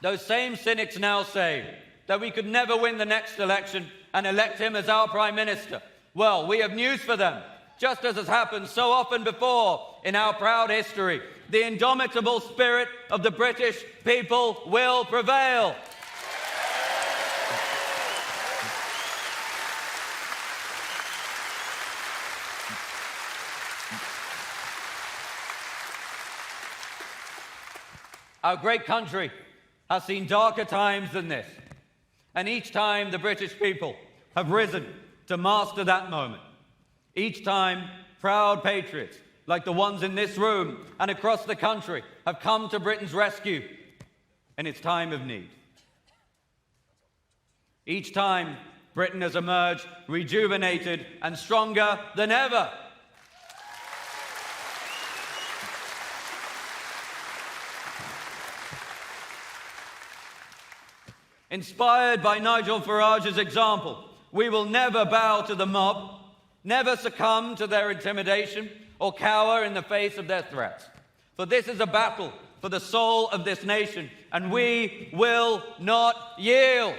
Those same cynics now say that we could never win the next election and elect him as our Prime Minister. Well, we have news for them. Just as has happened so often before in our proud history, the indomitable spirit of the British people will prevail. Our great country has seen darker times than this, and each time the British people have risen to master that moment. Each time, proud patriots like the ones in this room and across the country have come to Britain's rescue in its time of need. Each time, Britain has emerged rejuvenated and stronger than ever. Inspired by Nigel Farage's example, we will never bow to the mob, never succumb to their intimidation, or cower in the face of their threats. For this is a battle for the soul of this nation, and we will not yield.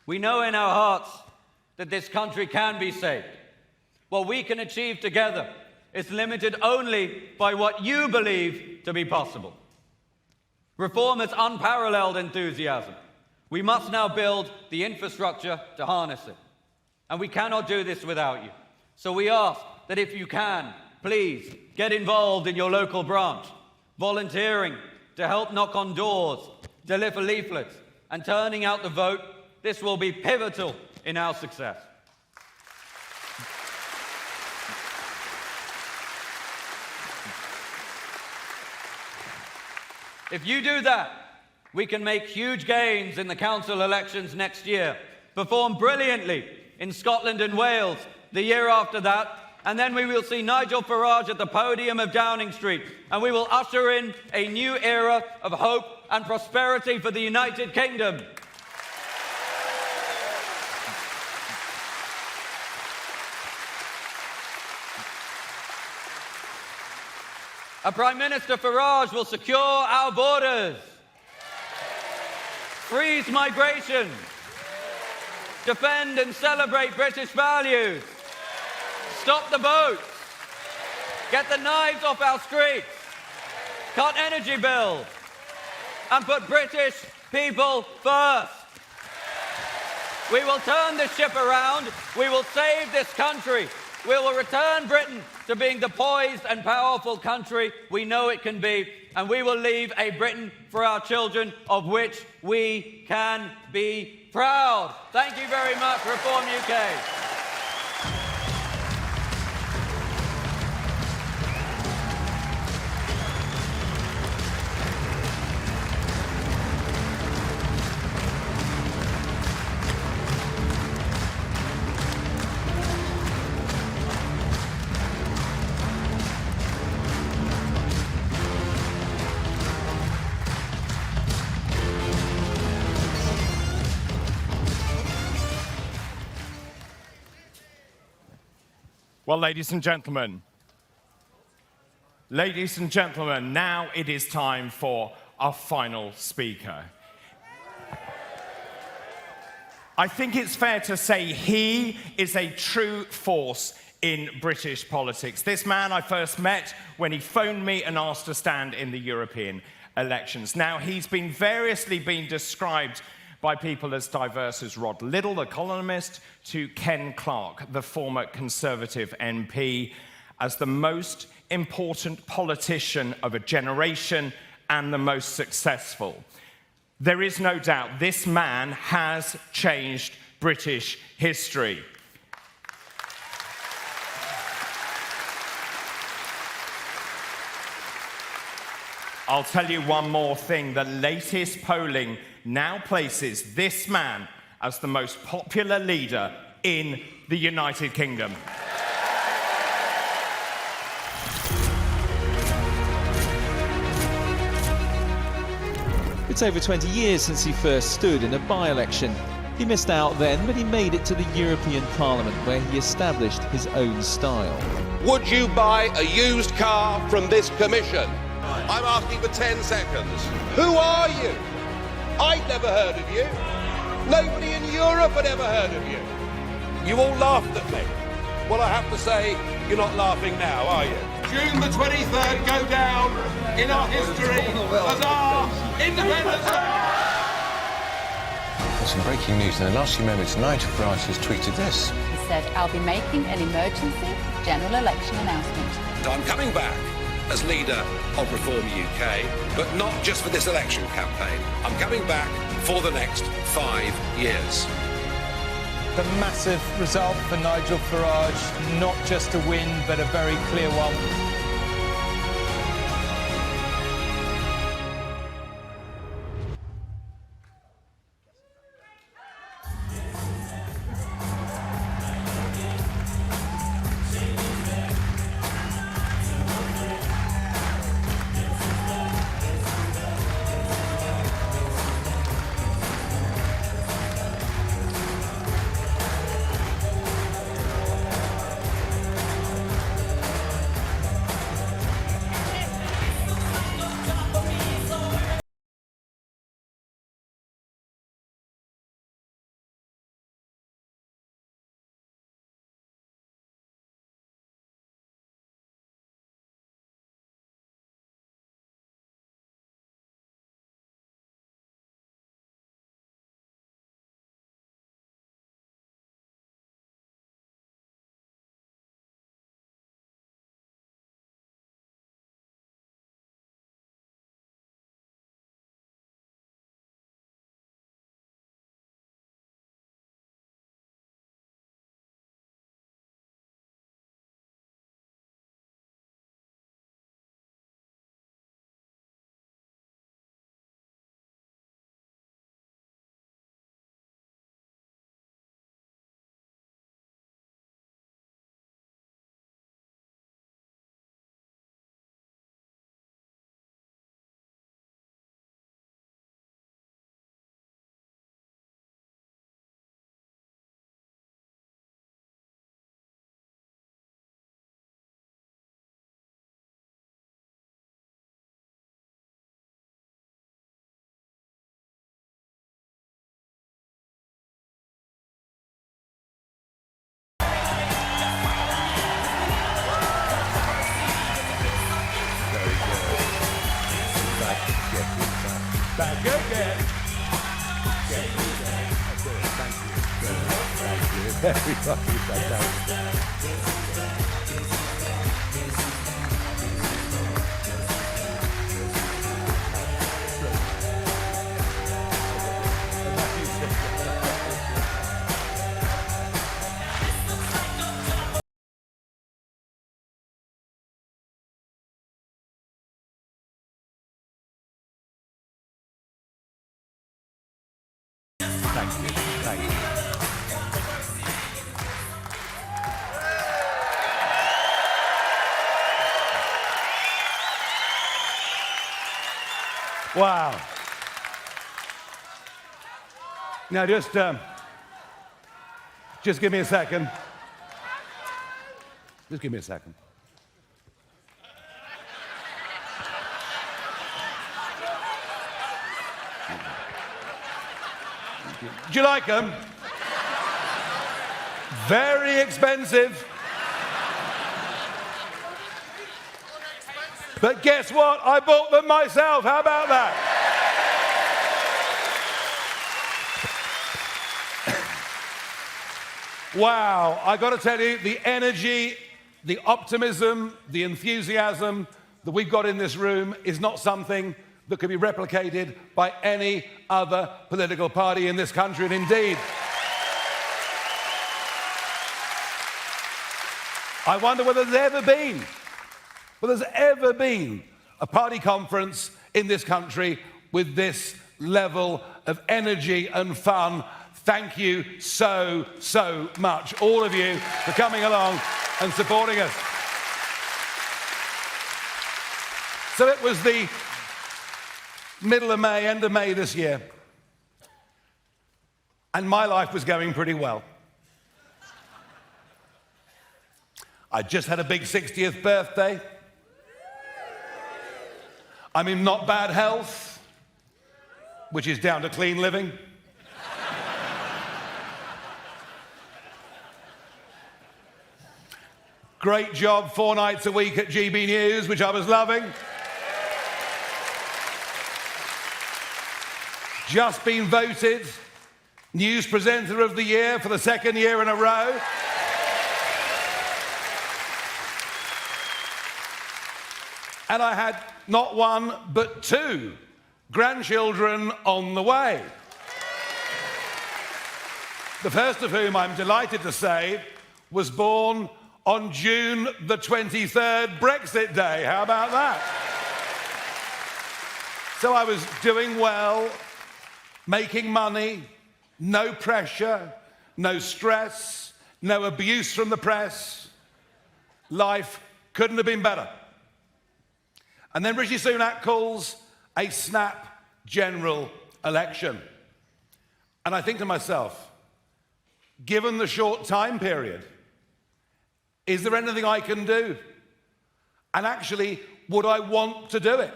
We know in our hearts that this country can be saved. What we can achieve together is limited only by what you believe to be possible. Reform has unparalleled enthusiasm. We must now build the infrastructure to harness it. And we cannot do this without you. So we ask that if you can, please get involved in your local branch, volunteering to help knock on doors, deliver leaflets, and turning out the vote. This will be pivotal in our success. If you do that, we can make huge gains in the council elections next year, perform brilliantly in Scotland and Wales the year after that, and then we will see Nigel Farage at the podium of Downing Street, and we will usher in a new era of hope and prosperity for the United Kingdom. A Prime Minister Farage will secure our borders, freeze migration, defend and celebrate British values, stop the boats, get the knives off our streets, cut energy bills, and put British people first. We will turn this ship around. We will save this country. We will return Britain to being the poised and powerful country we know it can be, and we will leave a Britain for our children of which we can be proud. Thank you very much, Reform UK. Well, ladies and gentlemen, now it is time for our final speaker. I think it's fair to say he is a true force in British politics. This man I first met when he phoned me and asked to stand in the European elections. Now, he's been variously described by people as diverse as Rod Liddle, the columnist, to Ken Clarke, the former Conservative MP, as the most important politician of a generation and the most successful. There is no doubt this man has changed British history. I'll tell you one more thing. The latest polling now places this man as the most popular leader in the United Kingdom. It's over 20 years since he first stood in a by-election. He missed out then, but he made it to the European Parliament, where he established his own style. Would you buy a used car from this commission? I'm asking for 10 seconds. Who are you? I'd never heard of you. Nobody in Europe had ever heard of you. You all laughed at me. Well, I have to say, you're not laughing now, are you? June the 23rd go down in our history as our Independence Day. There's some breaking news. In the last few moments, Nigel Farage has tweeted this. He said, I'll be making an emergency general election announcement. I'm coming back as leader of Reform UK, but not just for this election campaign. I'm coming back for the next 5 years. The massive result for Nigel Farage, not just a win, but a very clear one. Back again. Very lucky, fantastic. Wow. Now, just give me a second. Just give me a second. Do you like them? Very expensive. But guess what? I bought them myself. How about that? Wow. I got to tell you, the energy, the optimism, the enthusiasm that we've got in this room is not something that can be replicated by any other political party in this country. And indeed, I wonder whether there's ever been a party conference in this country with this level of energy and fun. Thank you so, so much, all of you, for coming along and supporting us. So it was the middle of May, end of May this year, and my life was going pretty well. I just had a big 60th birthday. I'm in not bad health, which is down to clean living. Great job 4 nights a week at GB News, which I was loving. Just been voted News Presenter of the Year for the 2nd year in a row. And I had not 1, but 2 grandchildren on the way. The first of whom, I'm delighted to say, was born on June the 23rd, Brexit Day. How about that? So I was doing well, making money, no pressure, no stress, no abuse from the press. Life couldn't have been better. And then Rishi Sunak calls a snap general election. And I think to myself, given the short time period, is there anything I can do? And actually, would I want to do it?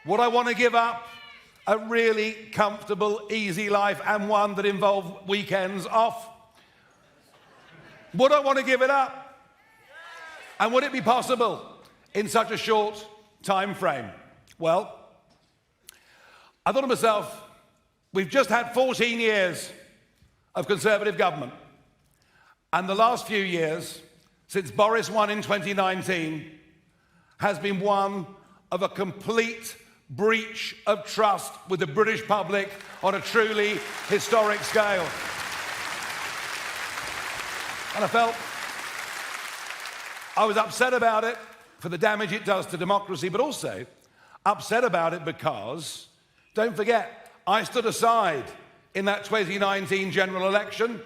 Would I want to give up a really comfortable, easy life and one that involved weekends off? Would I want to give it up? And would it be possible in such a short time frame? Well, I thought to myself, we've just had 14 years of Conservative government. And the last few years, since Boris won in 2019, has been one of a complete breach of trust with the British public on a truly historic scale. And I felt I was upset about it for the damage it does to democracy, but also upset about it because, don't forget, I stood aside in that 2019 general election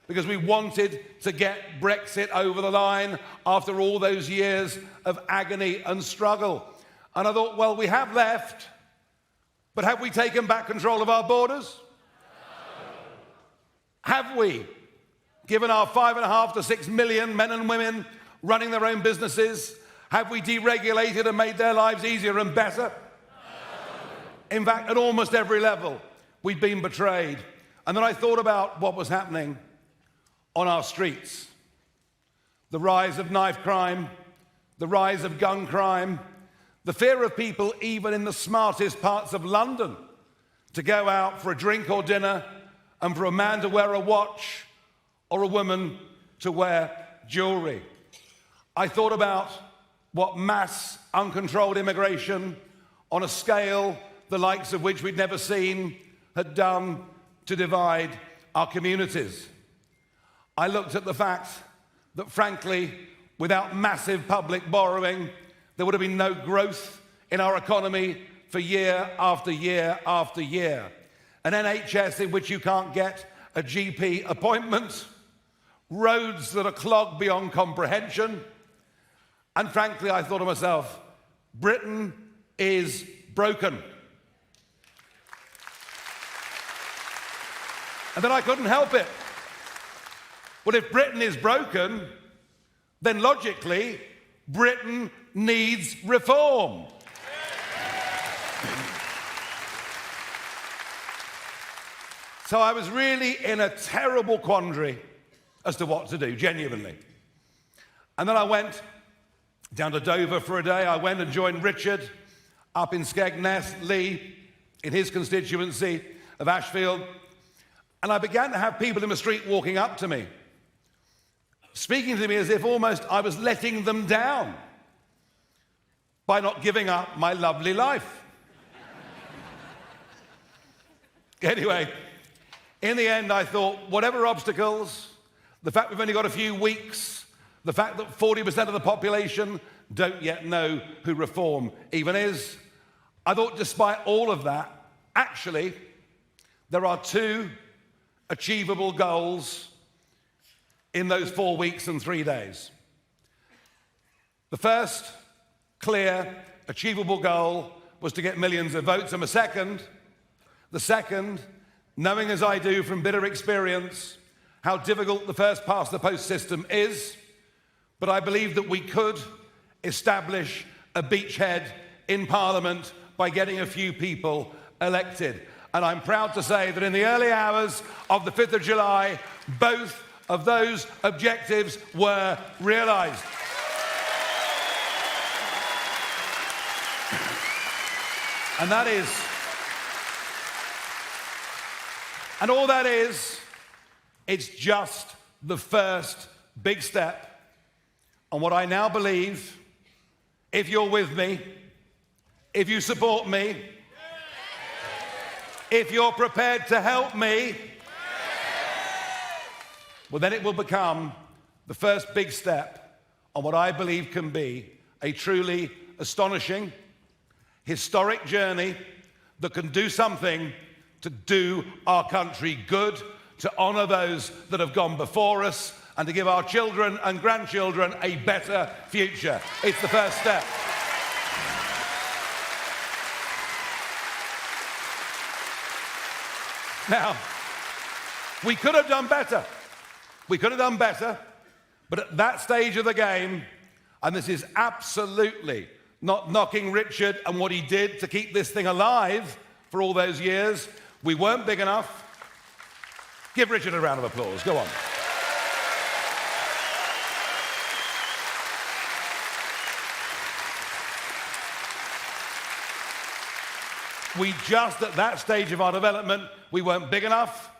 because we wanted to get Brexit over the line after all those years of agony and struggle. And I thought, well, we have left, but have we taken back control of our borders? No. Have we given our 5.5 to 6 million men and women running their own businesses? Have we deregulated and made their lives easier and better? No. In fact, at almost every level, we've been betrayed. And then I thought about what was happening on our streets. The rise of knife crime, the rise of gun crime, the fear of people, even in the smartest parts of London, to go out for a drink or dinner and for a man to wear a watch or a woman to wear jewelry. I thought about what mass, uncontrolled immigration on a scale the likes of which we'd never seen had done to divide our communities. I looked at the fact that, frankly, without massive public borrowing, there would have been no growth in our economy for year after year after year. An NHS in which you can't get a GP appointment, roads that are clogged beyond comprehension. And frankly, I thought to myself, Britain is broken. And then I couldn't help it. Well, if Britain is broken, then logically, Britain needs reform. So I was really in a terrible quandary as to what to do, genuinely. And then I went down to Dover for a day. I went and joined Richard up in Skegness, Lee, in his constituency of Ashfield. And I began to have people in the street walking up to me, speaking to me as if almost I was letting them down by not giving up my lovely life. Anyway, in the end, I thought, whatever obstacles, the fact we've only got a few weeks, the fact that 40% of the population don't yet know who reform even is, I thought despite all of that, actually, there are two achievable goals in those 4 weeks and 3 days. The first clear, achievable goal was to get millions of votes, and the second, knowing as I do from bitter experience how difficult the first past the post system is, but I believe that we could establish a beachhead in Parliament by getting a few people elected. And I'm proud to say that in the early hours of the 5th of July, both of those objectives were realised. And that is, and all that is, it's just the first big step on what I now believe, if you're with me, if you support me, if you're prepared to help me, well, then it will become the first big step on what I believe can be a truly astonishing, historic journey that can do something to do our country good, to honour those that have gone before us, and to give our children and grandchildren a better future. It's the first step. Now, we could have done better. We could have done better, but at that stage of the game, and this is absolutely not knocking Richard and what he did to keep this thing alive for all those years, we weren't big enough. Give Richard a round of applause. Go on. We just, at that stage of our development, we weren't big enough,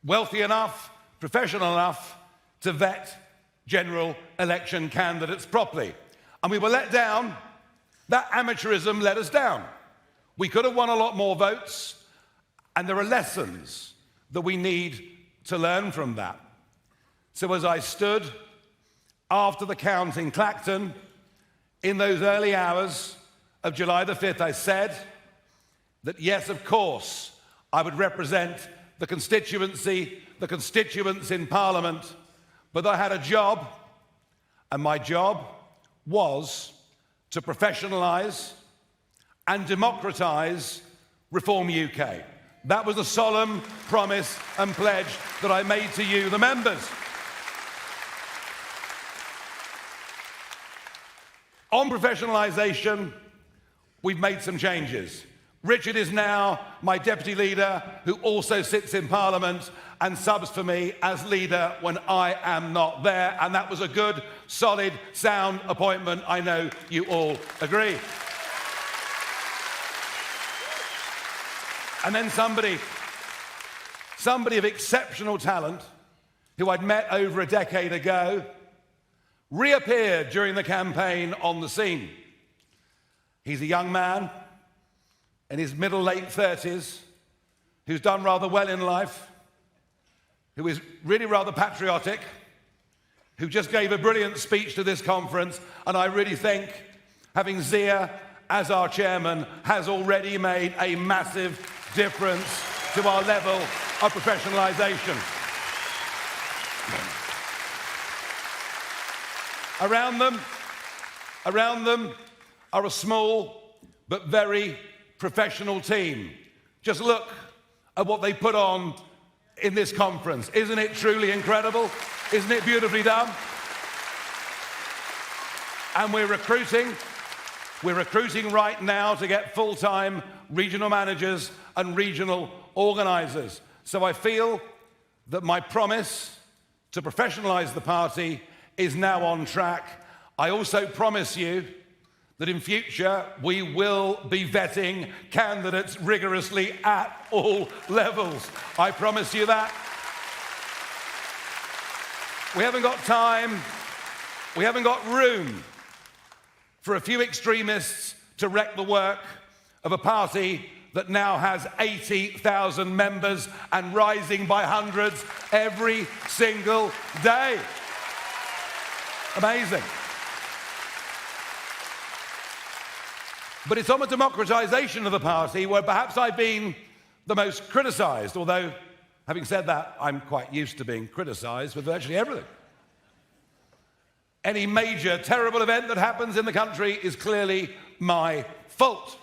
wealthy enough, professional enough to vet general election candidates properly. And we were let down. That amateurism let us down. We could have won a lot more votes, and there are lessons that we need to learn from that. So as I stood after the count in Clacton, in those early hours of July the 5th, I said that yes, of course, I would represent the constituency, the constituents in Parliament, but I had a job, and my job was to professionalise and democratise Reform UK. That was a solemn promise and pledge that I made to you, the members. On professionalisation, we've made some changes. Richard is now my deputy leader, who also sits in Parliament and subs for me as leader when I am not there. And that was a good, solid, sound appointment. I know you all agree. And then somebody of exceptional talent, who I'd met over a decade ago, reappeared during the campaign on the scene. He's a young man in his middle, late 30s, who's done rather well in life, who is really rather patriotic, who just gave a brilliant speech to this conference, and I really think having Zia as our chairman has already made a massive difference to our level of professionalisation. Around them are a small but very professional team. Just look at what they put on in this conference. Isn't it truly incredible? Isn't it beautifully done? And we're recruiting right now to get full-time regional managers and regional organisers. So I feel that my promise to professionalise the party is now on track. I also promise you that in future we will be vetting candidates rigorously at all levels. I promise you that. We haven't got time, we haven't got room for a few extremists to wreck the work of a party that now has 80,000 members and rising by hundreds every single day. Amazing. But it's on the democratisation of the party where perhaps I've been the most criticised, although, having said that, I'm quite used to being criticised with virtually everything. Any major, terrible event that happens in the country is clearly my fault.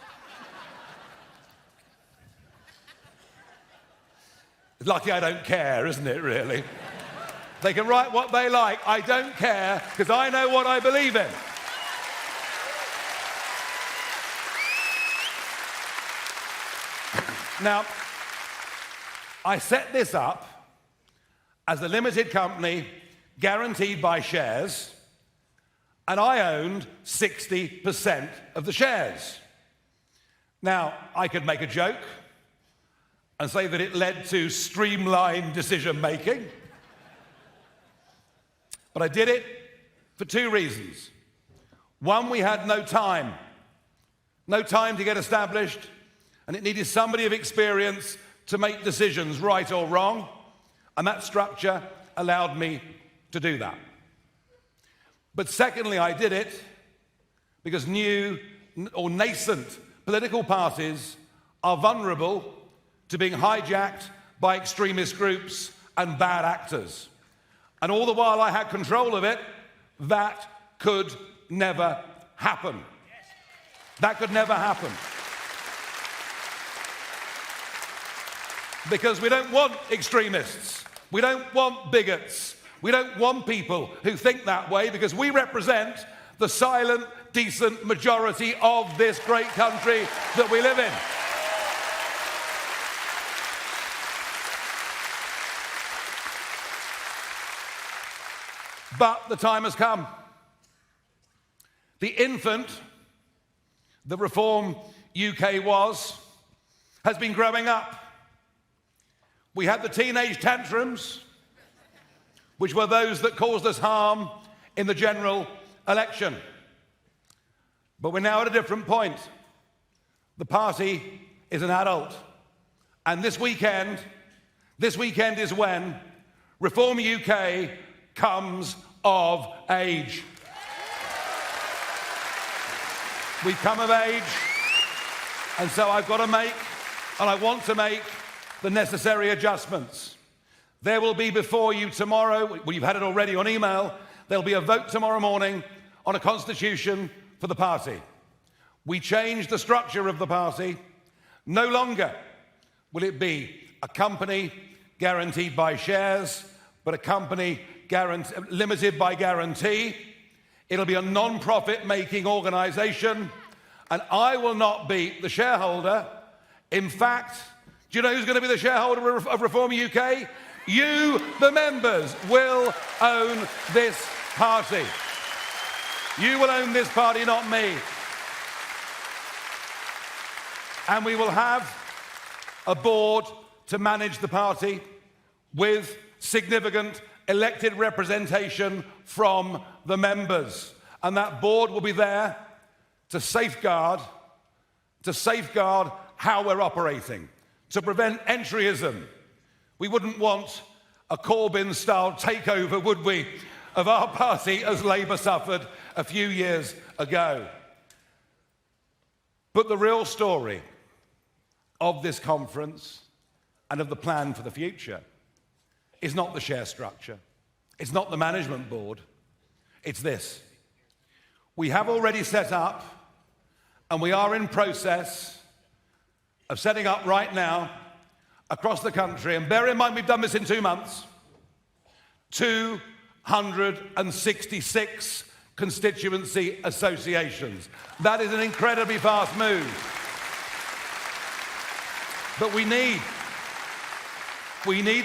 It's lucky I don't care, isn't it, really? They can write what they like. I don't care, because I know what I believe in. Now, I set this up as a limited company guaranteed by shares, and I owned 60% of the shares. Now, I could make a joke and say that it led to streamlined decision-making, but I did it for two reasons. One, we had no time to get established, and it needed somebody of experience to make decisions, right or wrong, and that structure allowed me to do that. But secondly, I did it because new or nascent political parties are vulnerable to being hijacked by extremist groups and bad actors. And all the while I had control of it, that could never happen. That could never happen. Because we don't want extremists. We don't want bigots. We don't want people who think that way, because we represent the silent, decent majority of this great country that we live in. But the time has come. The infant that Reform UK was has been growing up. We had the teenage tantrums, which were those that caused us harm in the general election. But we're now at a different point. The party is an adult. And this weekend is when Reform UK comes of age. We've come of age, and so I've got to make, and I want to make, the necessary adjustments. There will be before you tomorrow, well, you've had it already on email, there'll be a vote tomorrow morning on a constitution for the party. We changed the structure of the party. No longer will it be a company guaranteed by shares, but a company limited by guarantee. It'll be a non-profit making organisation, and I will not be the shareholder. In fact, do you know who's going to be the shareholder of Reform UK? You, the members, will own this party. You will own this party, not me. And we will have a board to manage the party with significant elected representation from the members. And that board will be there to safeguard how we're operating, to prevent entryism. We wouldn't want a Corbyn-style takeover, would we, of our party as Labour suffered a few years ago. But the real story of this conference and of the plan for the future is not the share structure. It's not the management board. It's this. We have already set up, and we are in process of setting up right now, across the country, and bear in mind we've done this in 2 months, 266 constituency associations. That is an incredibly fast move. But we need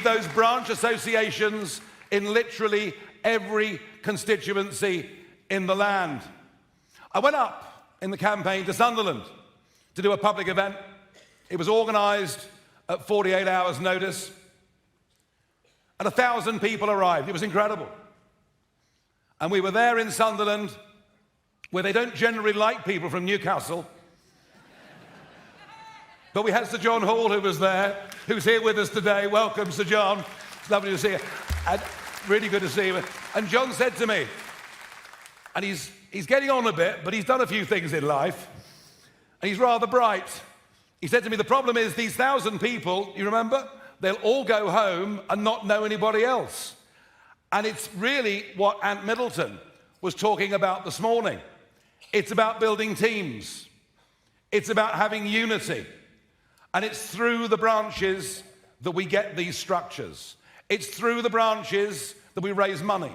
those branch associations in literally every constituency in the land. I went up in the campaign to Sunderland to do a public event. It was organised at 48 hours' notice, and 1,000 people arrived. It was incredible. And we were there in Sunderland, where they don't generally like people from Newcastle. But we had Sir John Hall, who was there, who's here with us today. Welcome, Sir John. It's lovely to see you. And really good to see you. And John said to me, and he's getting on a bit, but he's done a few things in life, and he's rather bright. He said to me, the problem is these 1,000 people, you remember, they'll all go home and not know anybody else. And it's really what Ant Middleton was talking about this morning. It's about building teams. It's about having unity. And it's through the branches that we get these structures. It's through the branches that we raise money.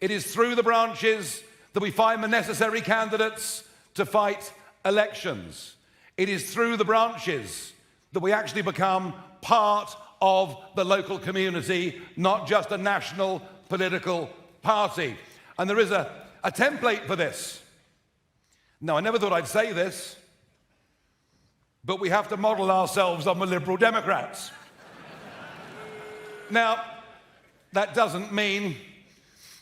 It is through the branches that we find the necessary candidates to fight elections. It is through the branches that we actually become part of the local community, not just a national political party. And there is a template for this. Now, I never thought I'd say this, but we have to model ourselves on the Liberal Democrats. Now, that doesn't mean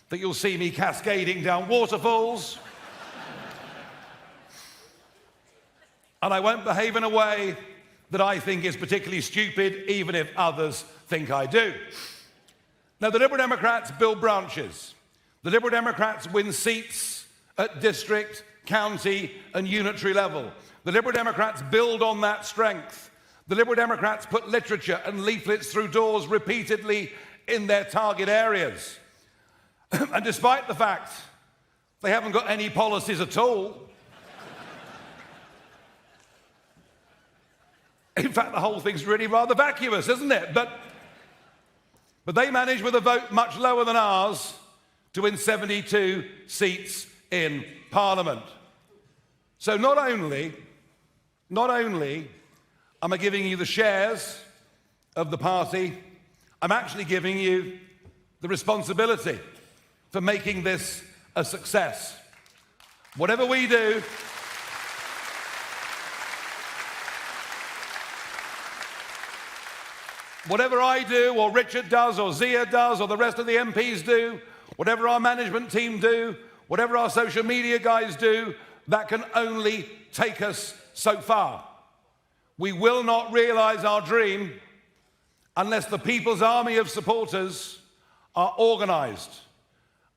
that you'll see me cascading down waterfalls. And I won't behave in a way that I think is particularly stupid, even if others think I do. Now, the Liberal Democrats build branches. The Liberal Democrats win seats at district, county, and unitary level. The Liberal Democrats build on that strength. The Liberal Democrats put literature and leaflets through doors repeatedly in their target areas. And despite the fact they haven't got any policies at all, in fact, the whole thing's really rather vacuous, isn't it? But they managed, with a vote much lower than ours, to win 72 seats in Parliament. So not only am I giving you the shares of the party, I'm actually giving you the responsibility for making this a success. Whatever we do, whatever I do, or Richard does, or Zia does, or the rest of the MPs do, whatever our management team do, whatever our social media guys do, that can only take us so far. We will not realise our dream unless the People's Army of supporters are organised,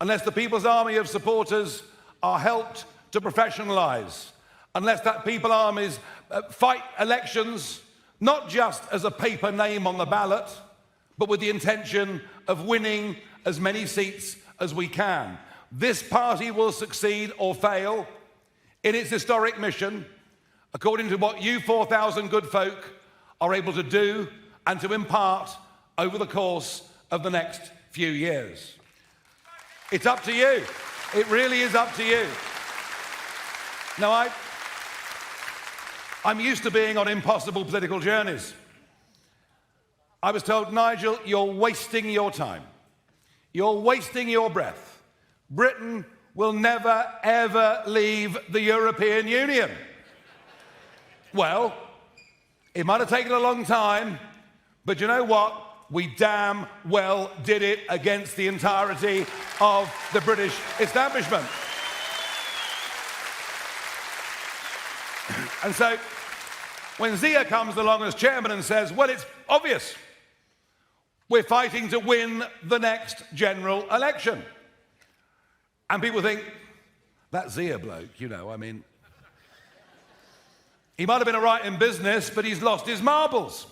unless the People's Army of supporters are helped to professionalise, unless that People's Armies fight elections not just as a paper name on the ballot, but with the intention of winning as many seats as we can. This party will succeed or fail in its historic mission, according to what you 4,000 good folk are able to do and to impart over the course of the next few years. It's up to you. It really is up to you. Now, I'm used to being on impossible political journeys. I was told, Nigel, you're wasting your time. You're wasting your breath. Britain will never, ever leave the European Union. Well, it might have taken a long time, but you know what? We damn well did it against the entirety of the British establishment. And so, when Zia comes along as chairman and says, well, it's obvious, we're fighting to win the next general election. And people think, that Zia bloke, you know, I mean, he might have been all right in business, but he's lost his marbles.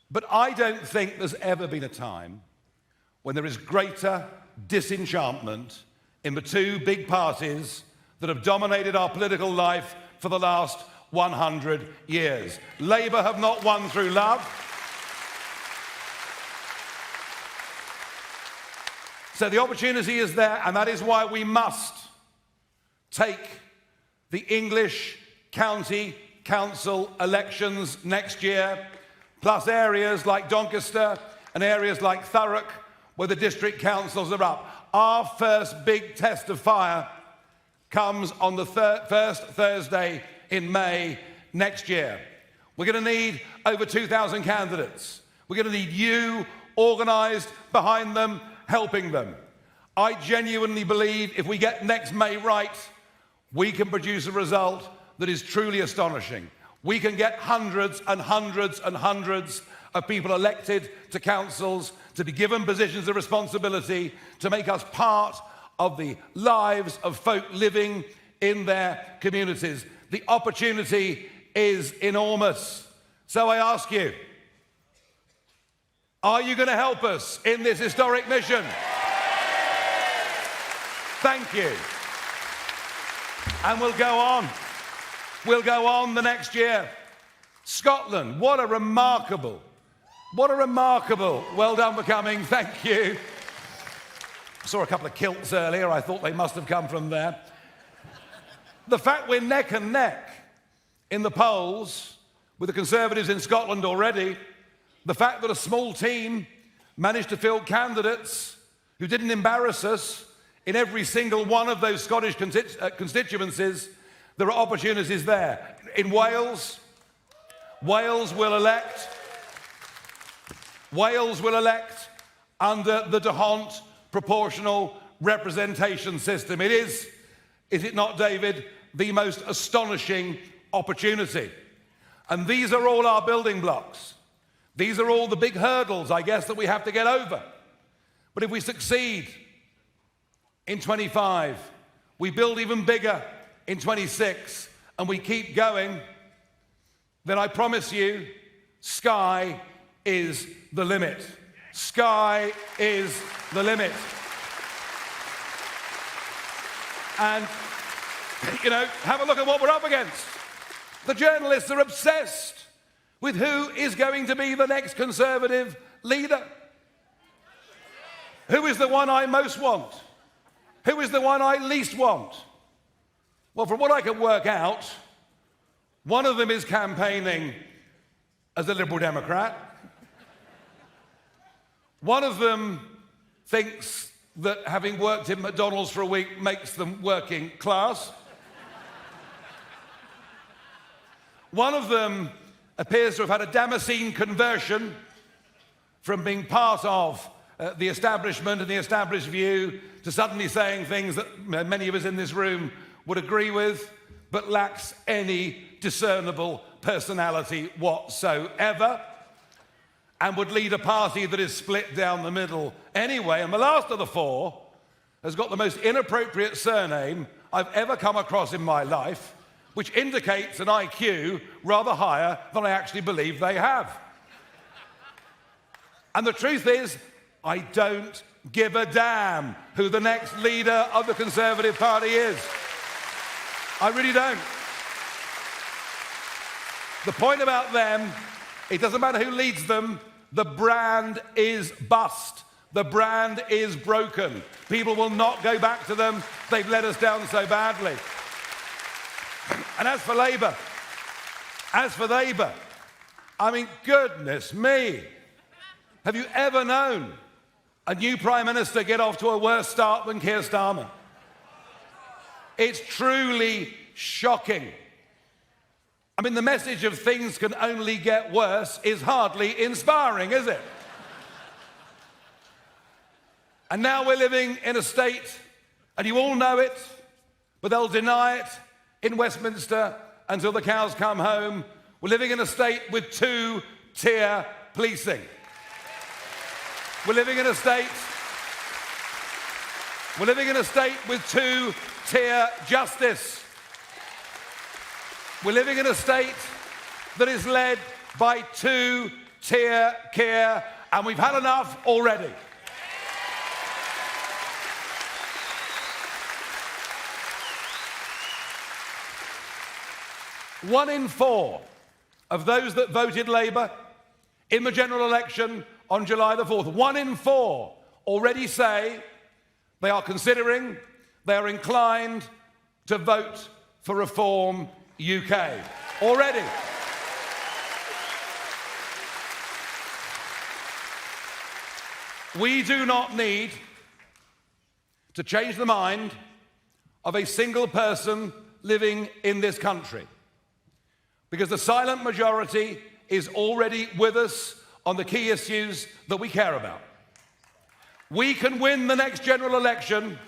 But I don't think there's ever been a time when there is greater disenchantment in the two big parties that have dominated our political life for the last 100 years. Labour have not won through love. So the opportunity is there, and that is why we must take the English county council elections next year, plus areas like Doncaster and areas like Thurrock, where the district councils are up. Our first big test of fire comes on the first Thursday in May next year. We're going to need over 2,000 candidates. We're going to need you organised behind them, helping them. I genuinely believe if we get next May right, we can produce a result that is truly astonishing. We can get hundreds and hundreds and hundreds of people elected to councils, to be given positions of responsibility, to make us part of the lives of folk living in their communities. The opportunity is enormous. So I ask you, are you going to help us in this historic mission? Thank you. And we'll go on. We'll go on the next year. Scotland, what a remarkable, well done for coming, thank you. I saw a couple of kilts earlier, I thought they must have come from there. The fact we're neck and neck in the polls with the Conservatives in Scotland already, the fact that a small team managed to field candidates who didn't embarrass us in every single one of those Scottish constituencies, there are opportunities there. In Wales, Wales will elect under the D'Hondt proportional representation system. It is it not, David, the most astonishing opportunity? And these are all our building blocks. These are all the big hurdles, I guess, that we have to get over. But if we succeed in 25, we build even bigger in 26, and we keep going, then I promise you, sky is the limit. Sky is the limit. And, you know, have a look at what we're up against. The journalists are obsessed with who is going to be the next Conservative leader. Who is the one I most want? Who is the one I least want? Well, from what I can work out, one of them is campaigning as a Liberal Democrat. One of them thinks that having worked in McDonald's for a week makes them working class. One of them appears to have had a Damascene conversion from being part of the establishment and the established view to suddenly saying things that many of us in this room would agree with, but lacks any discernible personality whatsoever, and would lead a party that is split down the middle anyway. And the last of the four has got the most inappropriate surname I've ever come across in my life, which indicates an IQ rather higher than I actually believe they have. And the truth is, I don't give a damn who the next leader of the Conservative Party is. I really don't. The point about them, it doesn't matter who leads them, the brand is bust. The brand is broken. People will not go back to them. They've let us down so badly. And as for Labour, I mean, goodness me. Have you ever known a new Prime Minister get off to a worse start than Keir Starmer? It's truly shocking. I mean, the message of things can only get worse is hardly inspiring, is it? And now we're living in a state, and you all know it, but they'll deny it in Westminster until the cows come home. We're living in a state with two-tier policing. We're living in a state with two-tier justice. We're living in a state that is led by two-tier care, and we've had enough already. 1 in 4 of those that voted Labour in the general election on July the 4th, 1 in 4 already say they are considering, they are inclined to vote for Reform UK. Already. We do not need to change the mind of a single person living in this country, because the silent majority is already with us on the key issues that we care about. We can win the next general election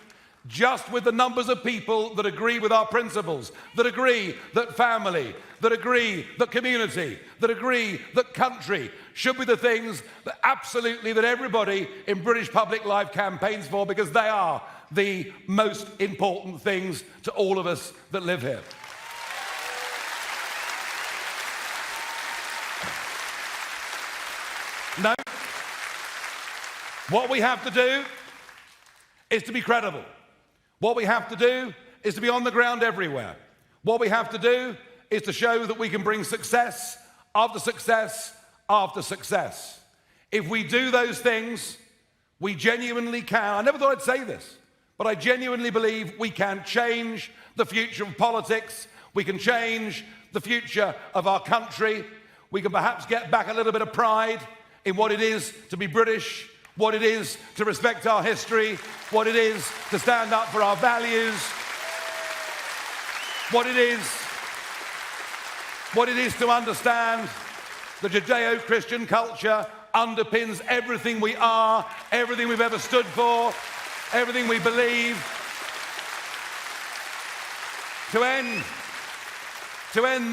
just with the numbers of people that agree with our principles, that agree that family, that agree that community, that agree that country should be the things that absolutely that everybody in British public life campaigns for, because they are the most important things to all of us that live here. No. What we have to do is to be credible. What we have to do is to be on the ground everywhere. What we have to do is to show that we can bring success after success after success. If we do those things, we genuinely can. I never thought I'd say this, but I genuinely believe we can change the future of politics. We can change the future of our country. We can perhaps get back a little bit of pride in what it is to be British, what it is to respect our history, what it is to stand up for our values, what it is to understand the Judeo-Christian culture underpins everything we are, everything we've ever stood for, everything we believe. To end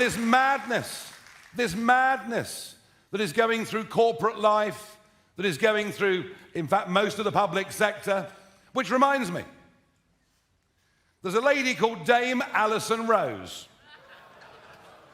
this madness that is going through corporate life, that is going through, in fact, most of the public sector. Which reminds me, there's a lady called Dame Alison Rose.